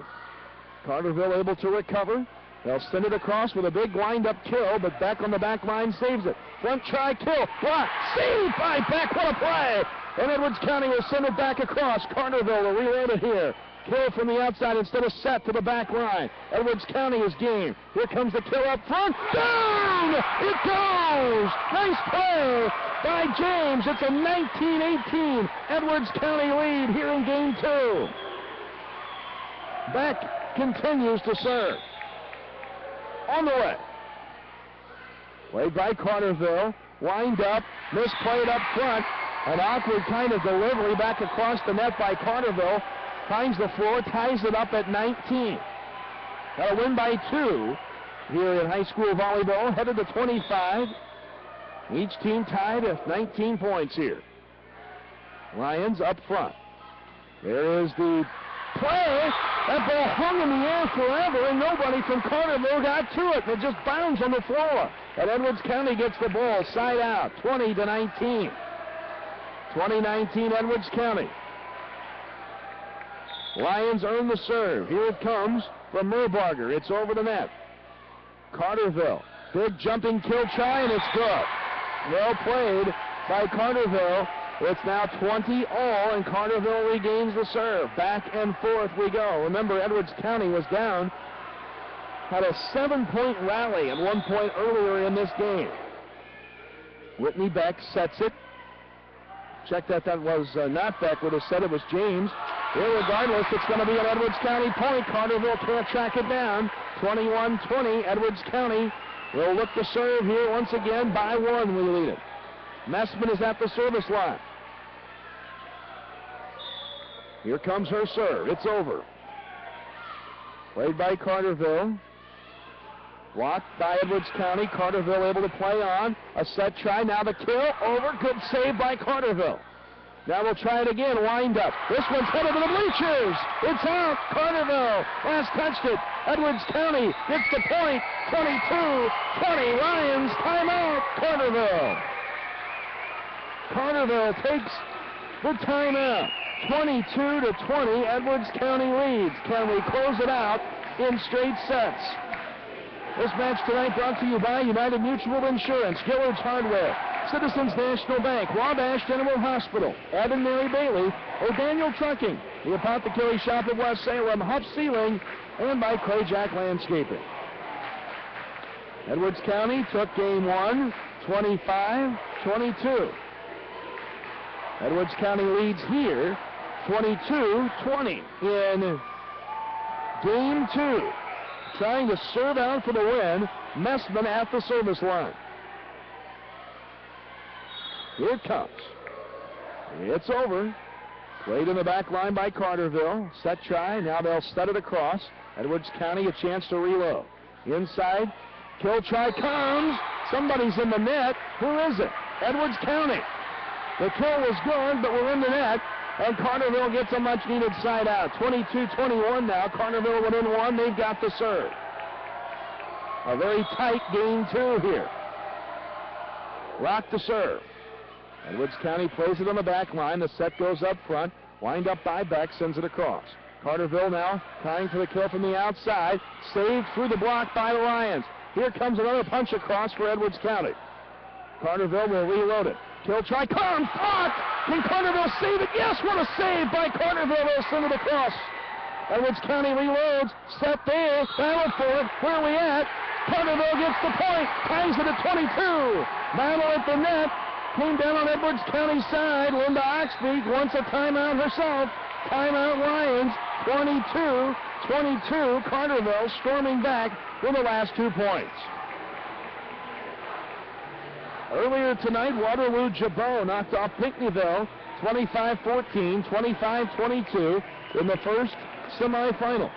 Carterville able to recover. They'll send it across with a big wind-up kill, but Beck on the back line saves it. Front try, kill, block, saved by Beck, what a play! And Edwards County will send it back across. Carterville will reload it here. Kill from the outside instead of set to the back line. Edwards County is game. Here comes the kill up front. Down! It goes! Nice play by James. It's a 19-18 Edwards County lead here in game 2. Beck continues to serve. On the way. Played by Carterville. Wind up. Misplayed up front. An awkward kind of delivery back across the net by Carterville. Finds the floor, ties it up at 19. Got a win by 2 here in high school volleyball. Headed to 25. Each team tied at 19 points here. Lions up front. There is the play. That ball hung in the air forever, and nobody from Carterville got to it. It just bounced on the floor. And Edwards County gets the ball side out, 20-19. 20-19 Edwards County. Lions earn the serve. Here it comes from Merbarger. It's over the net. Carterville. Big jumping kill try, and it's good. Well played by Carterville. It's now 20 all, and Carterville regains the serve. Back and forth we go. Remember, Edwards County was down. Had a 7-point rally at one point earlier in this game. Whitney Beck sets it. Check that was not Beck. Would have said it was James. Irregardless, it's going to be an Edwards County point. Carterville can't track it down. 21-20, Edwards County will look to serve here once again. By 1, we lead it. Messman is at the service line. Here comes her serve. It's over. Played by Carterville. Blocked by Edwards County. Carterville able to play on. A set try. Now the kill. Over. Good save by Carterville. Now we'll try it again. Wind up. This one's headed to the bleachers. It's out. Carterville last touched it. Edwards County gets the point. 22-20. Lions timeout. Carterville. Carterville takes the timeout. 22-20. Edwards County leads. Can we close it out in straight sets? This match tonight brought to you by United Mutual Insurance, Gillard's Hardware, Citizens National Bank, Wabash General Hospital, Ed and Mary Bailey, O'Daniel Trucking, the Apothecary Shop of West Salem, Huff Ceiling, and by Clay Jack Landscaping. Edwards County took game 1, 25-22. Edwards County leads here, 22-20 in game 2. Trying to serve out for the win, Messman at the service line. Here it comes. It's over. Played in the back line by Carterville. Set try. Now they'll set it across. Edwards County a chance to reload. Inside. Kill try comes. Somebody's in the net. Who is it? Edwards County. The kill was good, but we're in the net. And Carterville gets a much-needed side out. 22-21 now. Carterville within 1. They've got the serve. A very tight game 2 here. Rock the serve. Edwards County plays it on the back line. The set goes up front. Wind up by Beck. Sends it across. Carterville now trying for the kill from the outside. Saved through the block by the Lions. Here comes another punch across for Edwards County. Carterville will reload it. Kill try comes. Blocked. Can Carterville save it? Yes, what a save by Carterville. They'll send it across. Edwards County reloads. Set there. Battle for it. Where are we at? Carterville gets the point. Ties it at 22. Battle at the net. Came down on Edwards County's side. Linda Oxbeek wants a timeout herself. Timeout Lions. 22-22. Carterville storming back with the last 2 points. Earlier tonight, Waterloo Jabot knocked off Pinckneyville 25-14, 25-22 in the first semifinal.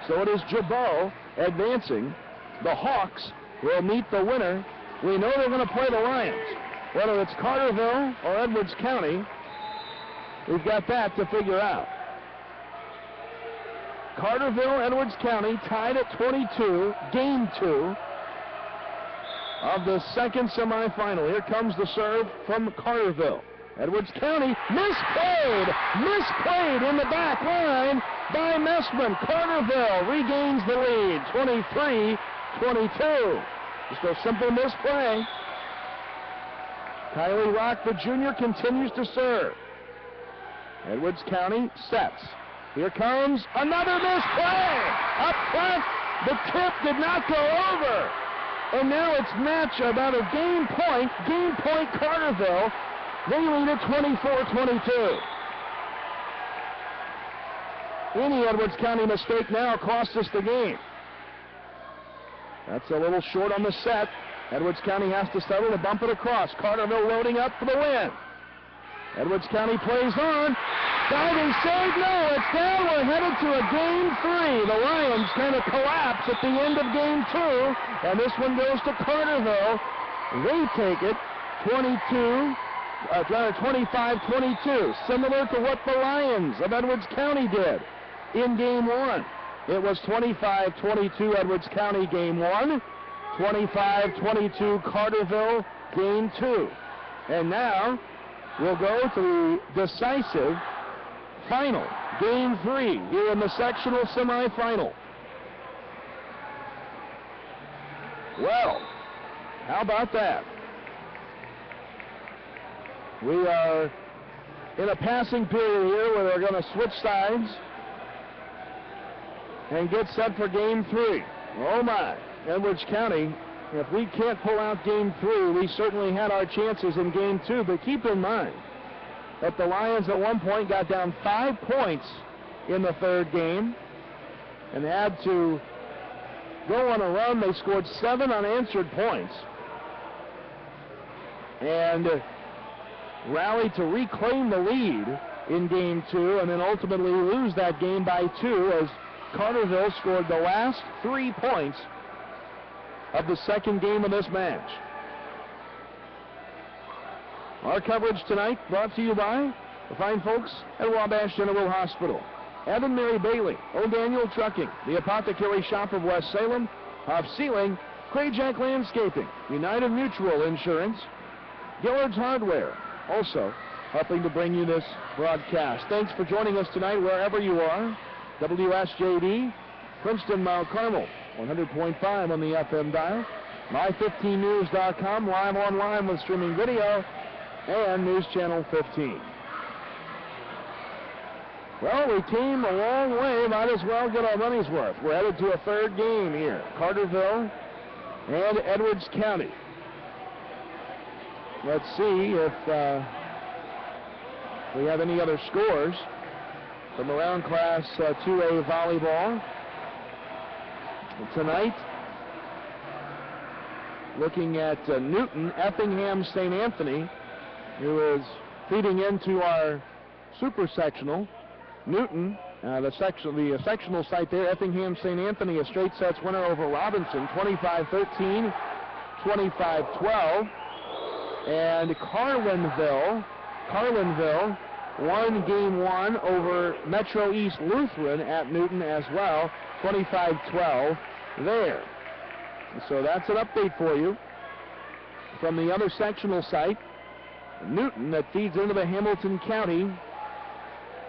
So it is Jabot advancing. The Hawks will meet the winner. We know they're going to play the Lions. Whether it's Carterville or Edwards County, we've got that to figure out. Carterville, Edwards County tied at 22, game 2 of the second semifinal. Here comes the serve from Carterville. Edwards County misplayed in the back line by Messman. Carterville regains the lead, 23-22. Just a simple misplay. Kylie Rock, the junior, continues to serve. Edwards County sets. Here comes another misplay. Up front, the tip did not go over. And now it's match about a game point Carterville. They lead at 24-22. Any Edwards County mistake now costs us the game. That's a little short on the set. Edwards County has to settle to bump it across. Carterville loading up for the win. Edwards County plays on. Diving save, no, it's down. We're headed to a game 3. The Lions kind of collapse at the end of game 2, and this one goes to Carterville. They take it 25-22, similar to what the Lions of Edwards County did in game 1. It was 25-22 Edwards County game 1, 25-22 Carterville game 2. And now we'll go to the decisive final, game 3, here in the sectional semifinal. Well, how about that? We are in a passing period here where they're going to switch sides and get set for game 3. Oh my, Edwards County, if we can't pull out game 3, we certainly had our chances in game 2, but keep in mind that the Lions at one point got down 5 points in the third game and had to go on a run. They scored 7 unanswered points and rallied to reclaim the lead in game 2 and then ultimately lose that game by 2 as Carterville scored the last 3 points of the second game of this match. Our coverage tonight brought to you by the fine folks at Wabash General Hospital, Evan Mary Bailey, O'Daniel Trucking, the Apothecary Shop of West Salem, Hoff Ceiling, Crayjack Landscaping, United Mutual Insurance, Gillard's Hardware, also helping to bring you this broadcast. Thanks for joining us tonight wherever you are. WSJD, Princeton, Mount Carmel, 100.5 on the FM dial, my15news.com, live online with streaming video, and News Channel 15. Well, we came a long way. Might as well get our money's worth. We're headed to a third game here. Carterville and Edwards County. Let's see if we have any other scores from around Class 2A volleyball. Tonight, looking at Newton, Effingham, St. Anthony, who is feeding into our super sectional. Newton, the sectional site there, Effingham, St. Anthony, a straight sets winner over Robinson, 25-13, 25-12. And Carlinville won game 1 over Metro East Lutheran at Newton as well, 25-12 there. So that's an update for you from the other sectional site, Newton, that feeds into the Hamilton County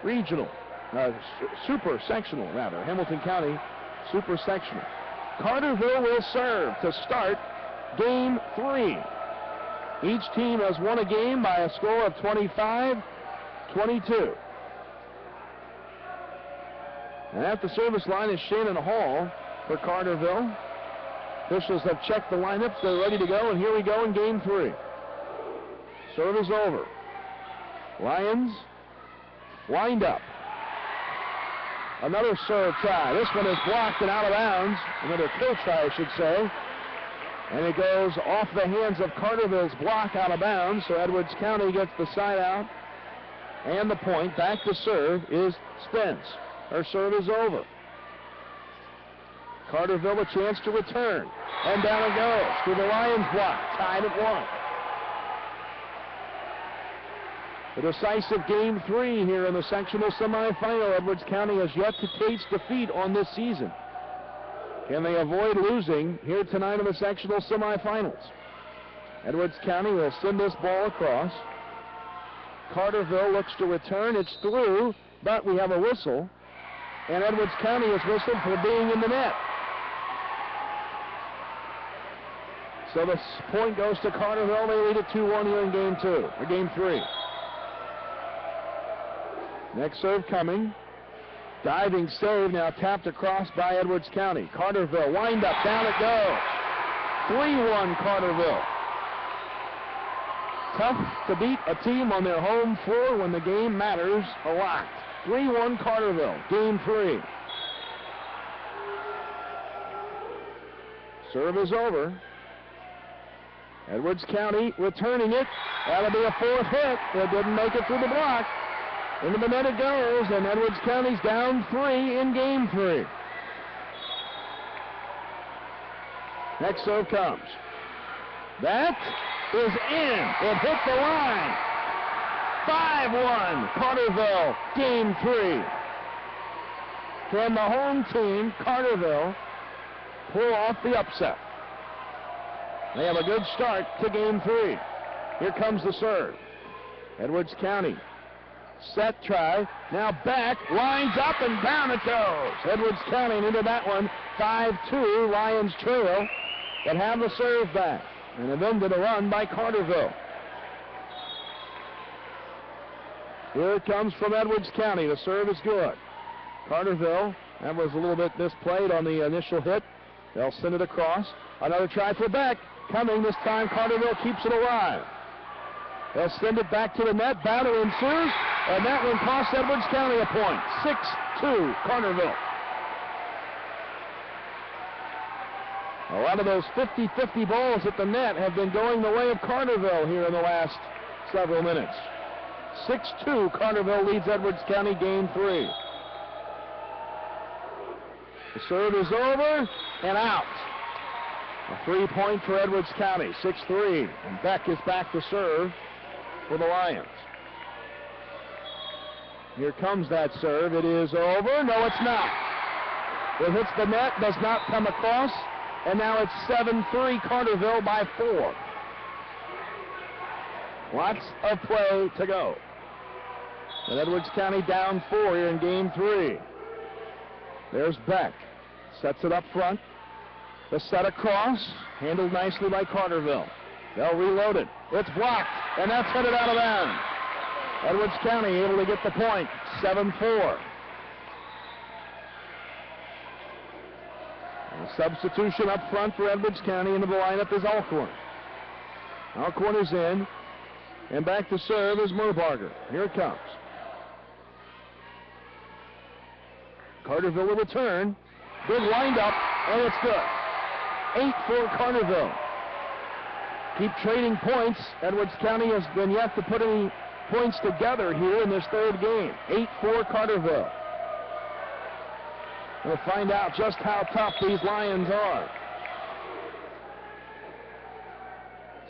regional, super sectional rather, Hamilton County super sectional. Carterville will serve to start game 3. Each team has won a game by a score of 25-22. And at the service line is Shannon Hall for Carterville. Officials have checked the lineups. They're ready to go, and here we go in game 3. Serve is over. Lions wind up. Another serve try. This one is blocked and out of bounds. Another kill try, I should say. And it goes off the hands of Carterville's block out of bounds, so Edwards County gets the side out and the point. Back to serve is Spence. Her serve is over. Carterville a chance to return. And down it goes to the Lions block, tied at 1. The decisive game 3 here in the sectional semifinal. Edwards County has yet to taste defeat on this season. Can they avoid losing here tonight in the sectional semifinals? Edwards County will send this ball across. Carterville looks to return. It's through, but we have a whistle. And Edwards County is whistled for being in the net. So the point goes to Carterville. They lead it 2-1 here in game 3. Next serve coming. Diving save, now tapped across by Edwards County. Carterville, wind up, down it goes. 3-1 Carterville. Tough to beat a team on their home floor when the game matters a lot. 3-1 Carterville, game 3. Serve is over. Edwards County returning it. That'll be a 4th hit. It didn't make it through the block. Into the net it goes, and Edwards County's down 3 in game 3. Next serve comes. That is in. It hit the line. 5-1 Carterville, game 3. Can the home team, Carterville, pull off the upset? They have a good start to game 3. Here comes the serve. Edwards County. Set try. Now back. Lines up and down it goes. Edwards County into that one. 5-2. Lions trail. But have the serve back. And it ended a run by Carterville. Here it comes from Edwards County. The serve is good. Carterville. That was a little bit misplayed on the initial hit. They'll send it across. Another try for Beck. Coming this time. Carterville keeps it alive. They'll send it back to the net. Battle ensues. And that one cost Edwards County a point. 6-2 Carterville. A lot of those 50-50 balls at the net have been going the way of Carterville here in the last several minutes. 6-2 Carterville leads Edwards County game 3. The serve is over and out. A 3-point for Edwards County, 6-3. And Beck is back to serve for the Lions. Here comes that serve. It is over. No, it's not. It hits the net, does not come across, and now it's 7-3 Carterville by 4. Lots of play to go. And Edwards County down 4 here in game 3. There's Beck. Sets it up front. The set across, handled nicely by Carterville. They'll reload it. It's blocked, and that's headed out of bounds. Edwards County able to get the point, 7-4. A substitution up front for Edwards County. Into the lineup is Alcorn. Alcorn is in, and back to serve is Merbarger. Here it comes. Carterville will return. Good wind-up, and it's good. 8-4 Carterville. Keep trading points. Edwards County has been yet to put any points together here in this third game. 8-4 Carterville. We'll find out just how tough these Lions are.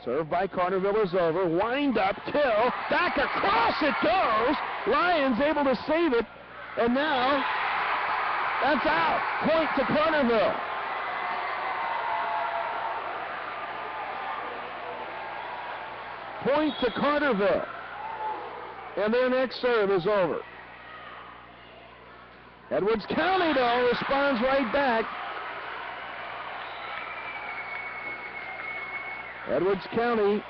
Serve by Carterville is over. Wind up, kill. Back across it goes. Lions able to save it. And now, that's out. Point to Carterville. Point to Carterville. And their next serve is over. Edwards County, though, responds right back. Edwards County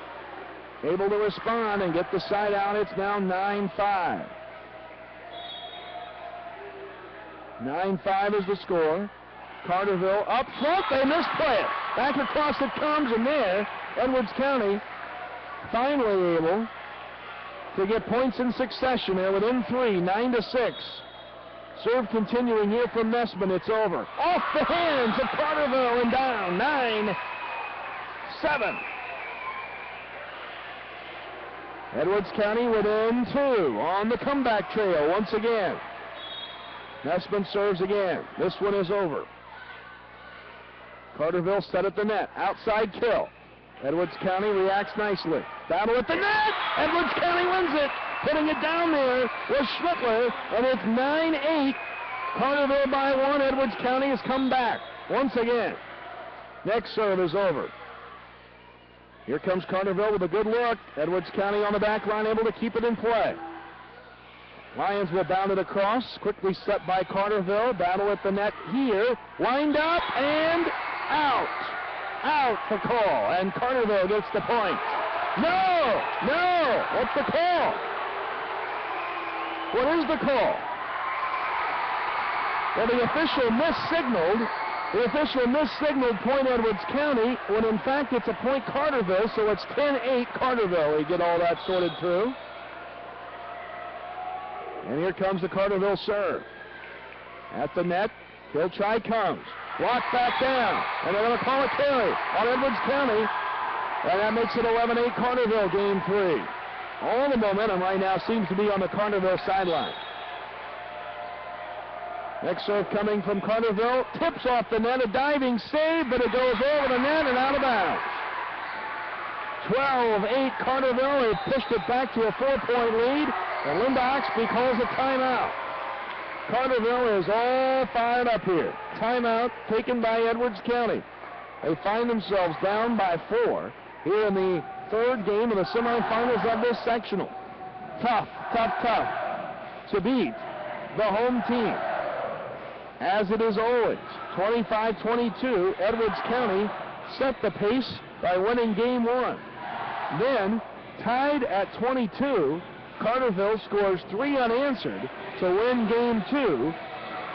able to respond and get the side out. It's now 9-5. 9-5 is the score. Carterville up front. They misplay it. Back across it comes, and there, Edwards County finally able to get points in succession. They're within 3, 9-6. Serve continuing here from Nesman. It's over. Off the hands of Carterville and down. 9-7. Edwards County within 2 on the comeback trail once again. Nesman serves again. This one is over. Carterville set at the net. Outside kill. Edwards County reacts nicely. Battle at the net. Edwards County wins it. Putting it down there was Schlittler, and it's 9-8. Carterville by 1. Edwards County has come back once again. Next serve is over. Here comes Carterville with a good look. Edwards County on the back line, able to keep it in play. Lions will bound it across. Quickly set by Carterville. Battle at the net here. Lined up and out. Out the call, and Carterville gets the point. No! What's the call? What is the call? Well, the official missignaled. The official missignaled point Edwards County, when in fact it's a point Carterville, so it's 10-8 Carterville. We get all that sorted through. And here comes the Carterville serve. At the net, he'll try comes. Blocked back down, and they're going to call it carry on Edwards County. And that makes it 11-8 Carterville, game 3. All the momentum right now seems to be on the Carterville sideline. Next serve coming from Carterville. Tips off the net, a diving save, but it goes over the net and out of bounds. 12-8 Carterville. They pushed it back to a 4-point lead, and Linda Oxby calls a timeout. Carterville is all fired up here. Timeout taken by Edwards County. They find themselves down by 4 here in the third game of the semifinals of this sectional. Tough to beat the home team. As it is always, 25-22, Edwards County set the pace by winning game 1. Then, tied at 22, Carterville scores 3 unanswered to win game 2,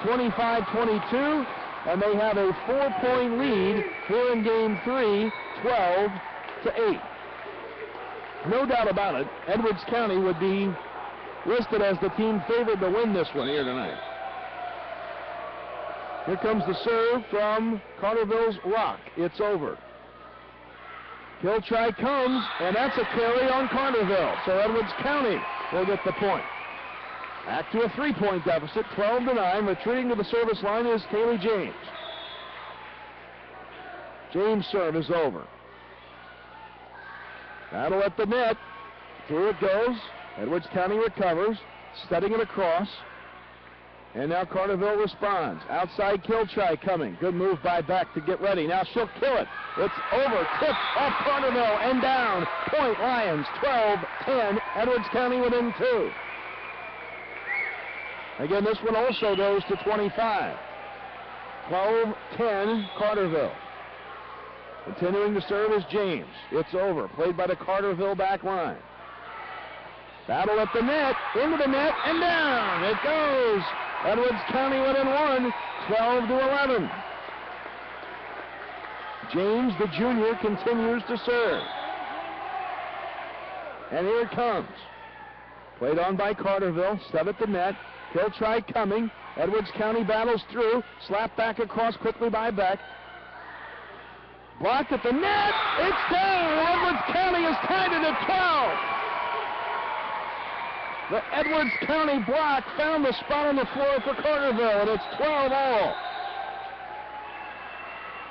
25-22, and they have a 4-point lead here in game 3, 12-8. No doubt about it, Edwards County would be listed as the team favored to win this one here tonight. Here comes the serve from Carterville's Rock. It's over. Kill try comes, and that's a carry on Carterville. So Edwards County will get the point. Back to a 3-point deficit, 12-9. Retreating to the service line is Kaylee James. James' serve is over. Battle at the net. Through it goes. Edwards County recovers, setting it across. And now Carterville responds. Outside kill try coming. Good move by Beck to get ready. Now she'll kill it. It's over. Tip off Carterville and down. Point Lions, 12-10. Edwards County within 2. Again, this one also goes to 25. 12-10 Carterville. Continuing to serve is James. It's over. Played by the Carterville back line. Battle at the net. Into the net and down. It goes. Edwards County within 1, 12-11. James, the junior, continues to serve. And here it comes. Played on by Carterville. Set at the net. Kill try coming. Edwards County battles through. Slap back across quickly by Beck. Blocked at the net. It's down. Edwards County is tied it at 12. The Edwards County block found the spot on the floor for Carterville, and it's 12-all.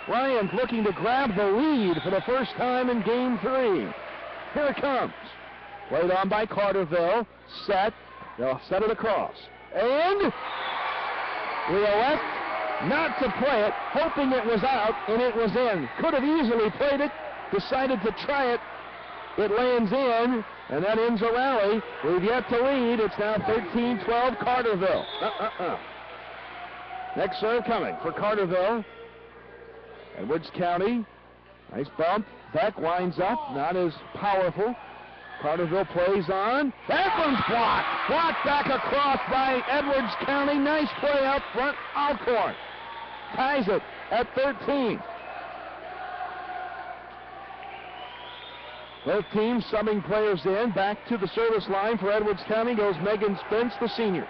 Lions looking to grab the lead for the first time in game 3. Here it comes. Played on by Carterville. Set. They'll set it across. And we elect not to play it, hoping it was out, and it was in. Could have easily played it. Decided to try it. It lands in, and that ends a rally. We've yet to lead. It's now 13-12 Carterville. Next serve coming for Carterville. Edwards County. Nice bump. Beck winds up. Not as powerful. Carterville plays on. That one's blocked. Blocked back across by Edwards County. Nice play out front. Alcorn ties it at 13. Both teams subbing players in. Back to the service line for Edwards County goes Megan Spence, the senior.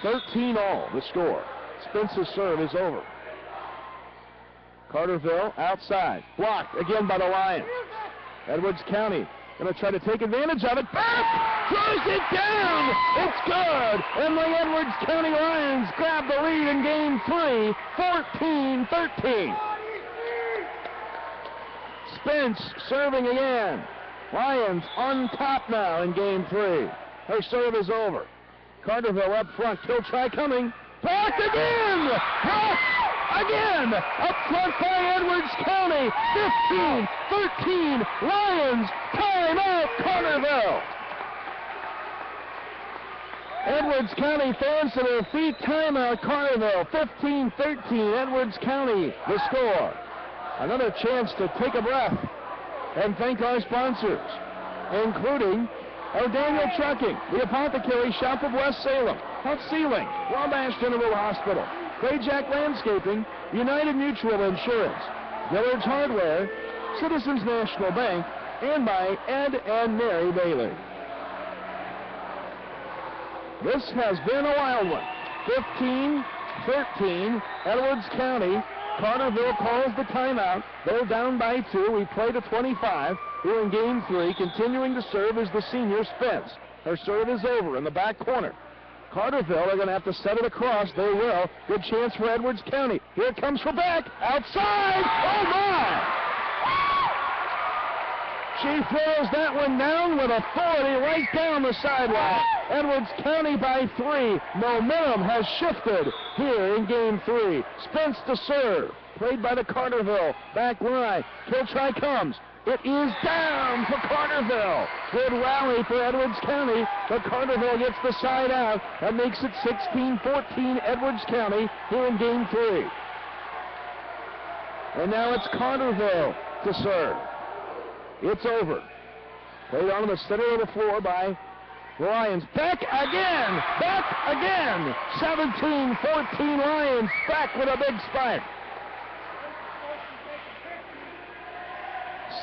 13-all the score. Spence's serve is over. Carterville outside. Blocked again by the Lions. Edwards County going to try to take advantage of it. Back! Throws it down! It's good! And the Edwards County Lions grab the lead in game 3, 14-13. Spence serving again. Lions on top now in game 3. Her serve is over. Carterville up front. Kill try coming. Blocked again! Blocked again! Up front by Edwards County. 15-13. Lions. Timeout, Carterville. Edwards County fans to their feet. Timeout, Carterville. 15-13. Edwards County, the score. Another chance to take a breath and thank our sponsors, including O'Daniel Trucking, the Apothecary Shop of West Salem, Huff Ceiling, Wabash General Hospital, Grayjack Landscaping, United Mutual Insurance, Dillard's Hardware, Citizens National Bank, and by Ed and Mary Bailey. This has been a wild one. 15-13, Edwards County. Carterville calls the timeout. They're down by 2. We play to 25 here in game 3. Continuing to serve is the senior Spence. Her serve is over in the back corner. Carterville are going to have to set it across. They will. Good chance for Edwards County. Here it comes for back. Outside. Oh, my. She throws that one down with authority right down the sideline. Edwards County by 3. Momentum has shifted here in game 3. Spence to serve. Played by the Carterville back line. Kill try comes. It is down for Carterville. Good rally for Edwards County, but Carterville gets the side out. That makes it 16-14 Edwards County here in game 3. And now it's Carterville to serve. It's over. Played on the center of the floor by the Lions. Back again! Back again! 17-14 Lions back with a big spike.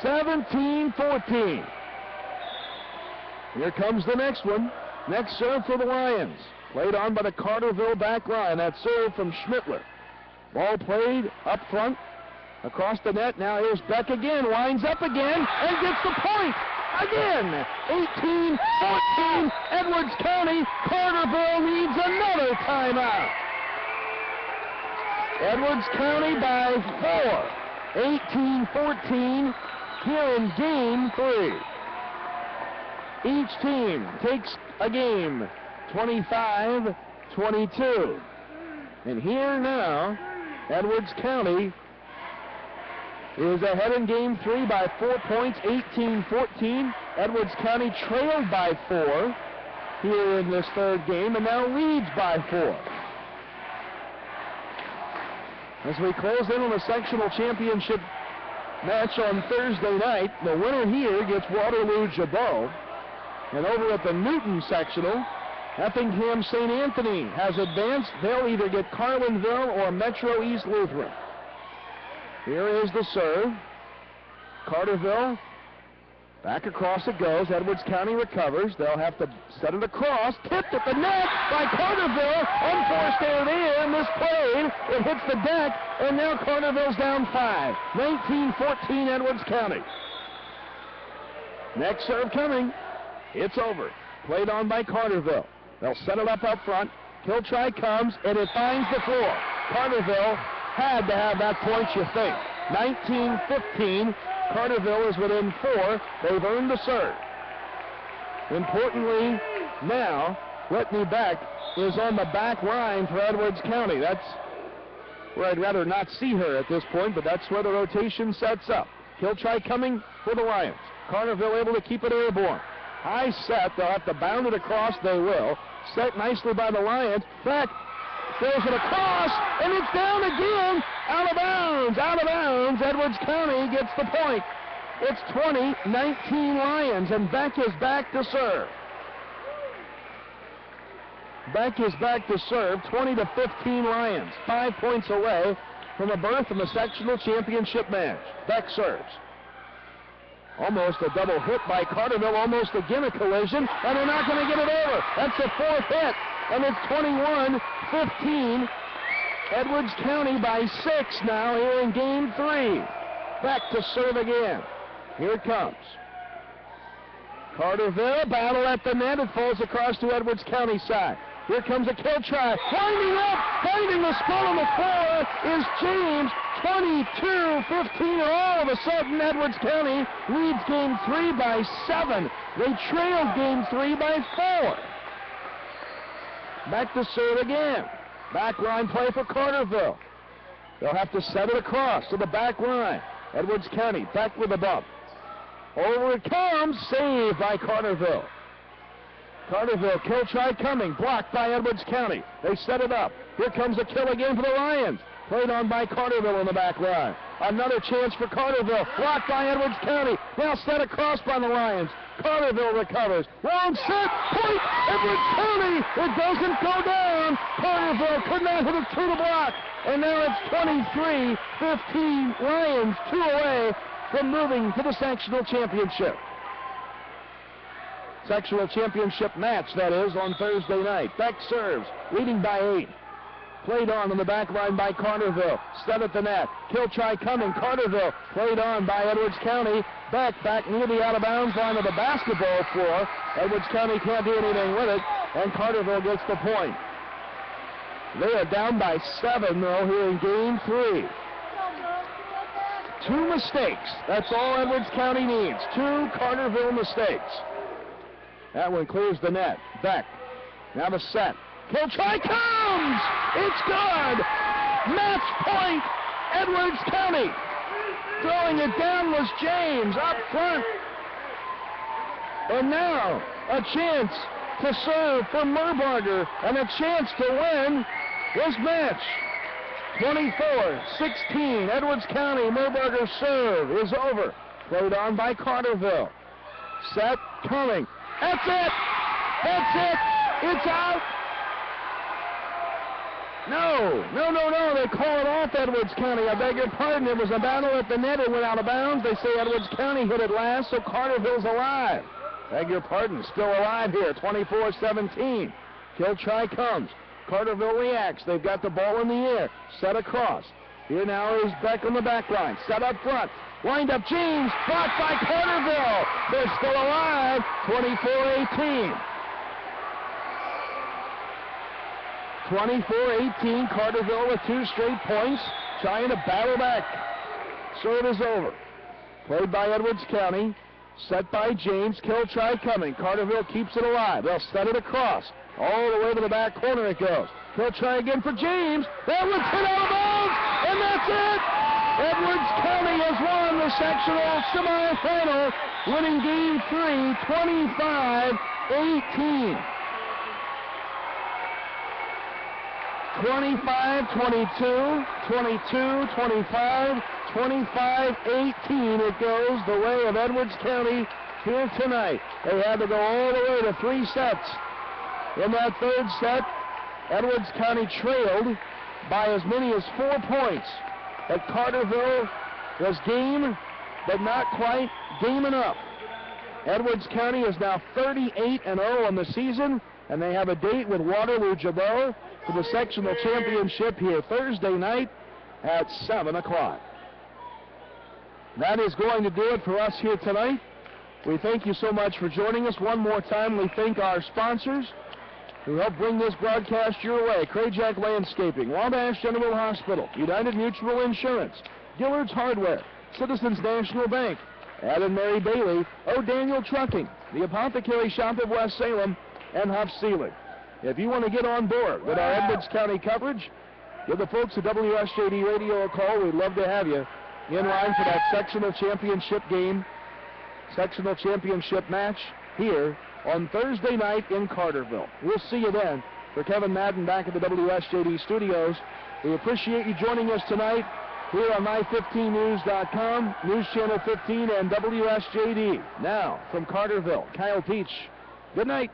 17-14. Here comes the next one. Next serve for the Lions. Played on by the Carterville back line. That serve from Schmittler. Ball played up front. Across the net, now here's Beck again, winds up again, and gets the point again. 18-14, Edwards County. Carterville needs another timeout. Edwards County by 4. 18-14 here in game 3. Each team takes a game, 25-22. And here now, Edwards County is ahead in game 3 by 4 points, 18-14. Edwards County trailed by 4 here in this third game and now leads by 4. As we close in on the sectional championship match on Thursday night, the winner here gets Waterloo Jabot. And over at the Newton sectional, Effingham St. Anthony has advanced. They'll either get Carlinville or Metro East Lutheran. Here is the serve. Carterville, back across it goes. Edwards County recovers. They'll have to set it across. Tipped at the net by Carterville. Unforced error there, misplayed. It hits the deck, and now Carterville's down 5. 19-14 Edwards County. Next serve coming. It's over. Played on by Carterville. They'll set it up front. Kill try comes, and it finds the floor. Carterville had to have that point, you think. 19-15. Carterville is within 4. They've earned the serve. Importantly, now, Whitney Beck is on the back line for Edwards County. That's where I'd rather not see her at this point, but that's where the rotation sets up. Kill try coming for the Lions. Carterville able to keep it airborne. High set. They'll have to bound it across. They will. Set nicely by the Lions. Beck throws it across, and it's down again. Out of bounds. Out of bounds. Edwards County gets the point. It's 20-19 Lions, and Beck is back to serve. Beck is back to serve. 20-15 Lions. 5 points away from a berth in the sectional championship match. Beck serves. Almost a double hit by Carterville, almost again a collision, and they're not going to get it over. That's the 4th hit, and it's 21-15. Edwards County by 6 now here in game 3. Back to serve again. Here it comes. Carterville, battle at the net. It falls across to Edwards County side. Here comes a kill try. Winding up, finding the spot on the floor is James. 22-15. All of a sudden, Edwards County leads Game 3 by 7. They trailed Game 3 by 4. Back to serve again. Back line play for Carterville. They'll have to set it across to the back line. Edwards County back with the bump. Over it comes. Saved by Carterville. Carterville, kill try coming. Blocked by Edwards County. They set it up. Here comes a kill again for the Lions. Played on by Carterville in the back line. Another chance for Carterville. Blocked by Edwards County. Now set across by the Lions. Carterville recovers. Wrong set. Point. Edwards County. It doesn't go down. Carterville could not hit it to the block. And now it's 23-15. Lions 2 away from moving to the sectional championship. Sectional championship match, that is, on Thursday night. Beck serves, leading by 8. Played on the back line by Carterville. Set at the net. Kill try coming. Carterville played on by Edwards County. Back near the out-of-bounds line of the basketball floor. Edwards County can't do anything with it, and Carterville gets the point. They are down by 7, though, here in Game 3. 2 mistakes. That's all Edwards County needs. 2 Carterville mistakes. That one clears the net. Beck. Now the set. Kill try comes! It's good! Match point, Edwards County. Throwing it down was James up front. And now a chance to serve for Merbarger and a chance to win this match. 24-16, Edwards County. Merbarger serve is over. Played on by Carterville. Set coming. That's it! That's it! It's out! No. They call it off Edwards County. I beg your pardon. It was a battle at the net. It went out of bounds. They say Edwards County hit it last, so Carterville's alive. Beg your pardon. Still alive here. 24-17. Kill try comes. Carterville reacts. They've got the ball in the air. Set across. Here now is Beck on the back line. Set up front. Wind up James. Blocked by Carterville. They're still alive. 24-18. 24-18, Carterville with 2 straight points, trying to battle back. Serve is over. Played by Edwards County, set by James, kill try coming. Carterville keeps it alive. They'll set it across. All the way to the back corner it goes. Kill try again for James. That one's hit out of bounds, and that's it! Edwards County has won the sectional semifinal, winning Game 3, 25-18. 25-22, 22-25, 25-18. It goes the way of Edwards County here tonight. They had to go all the way to 3 sets. In that 3rd set, Edwards County trailed by as many as 4 points. But Carterville was game, but not quite game enough. Edwards County is now 38-0 on the season, and they have a date with Waterloo-Jabot for the sectional championship here Thursday night at 7 o'clock. That is going to do it for us here tonight. We thank you so much for joining us. One more time, we thank our sponsors who help bring this broadcast your way. Krajak Landscaping, Wabash General Hospital, United Mutual Insurance, Dillard's Hardware, Citizens National Bank, Ed and Mary Bailey, O'Daniel Trucking, the Apothecary Shop of West Salem, and Huff Sealing. If you want to get on board with our Edwards County coverage, give the folks at WSJD Radio a call. We'd love to have you in line for that sectional championship game, sectional championship match here on Thursday night in Carterville. We'll see you then. For Kevin Madden back at the WSJD studios, we appreciate you joining us tonight here on my15news.com, News Channel 15, and WSJD. Now, from Carterville, Kyle Peach. Good night.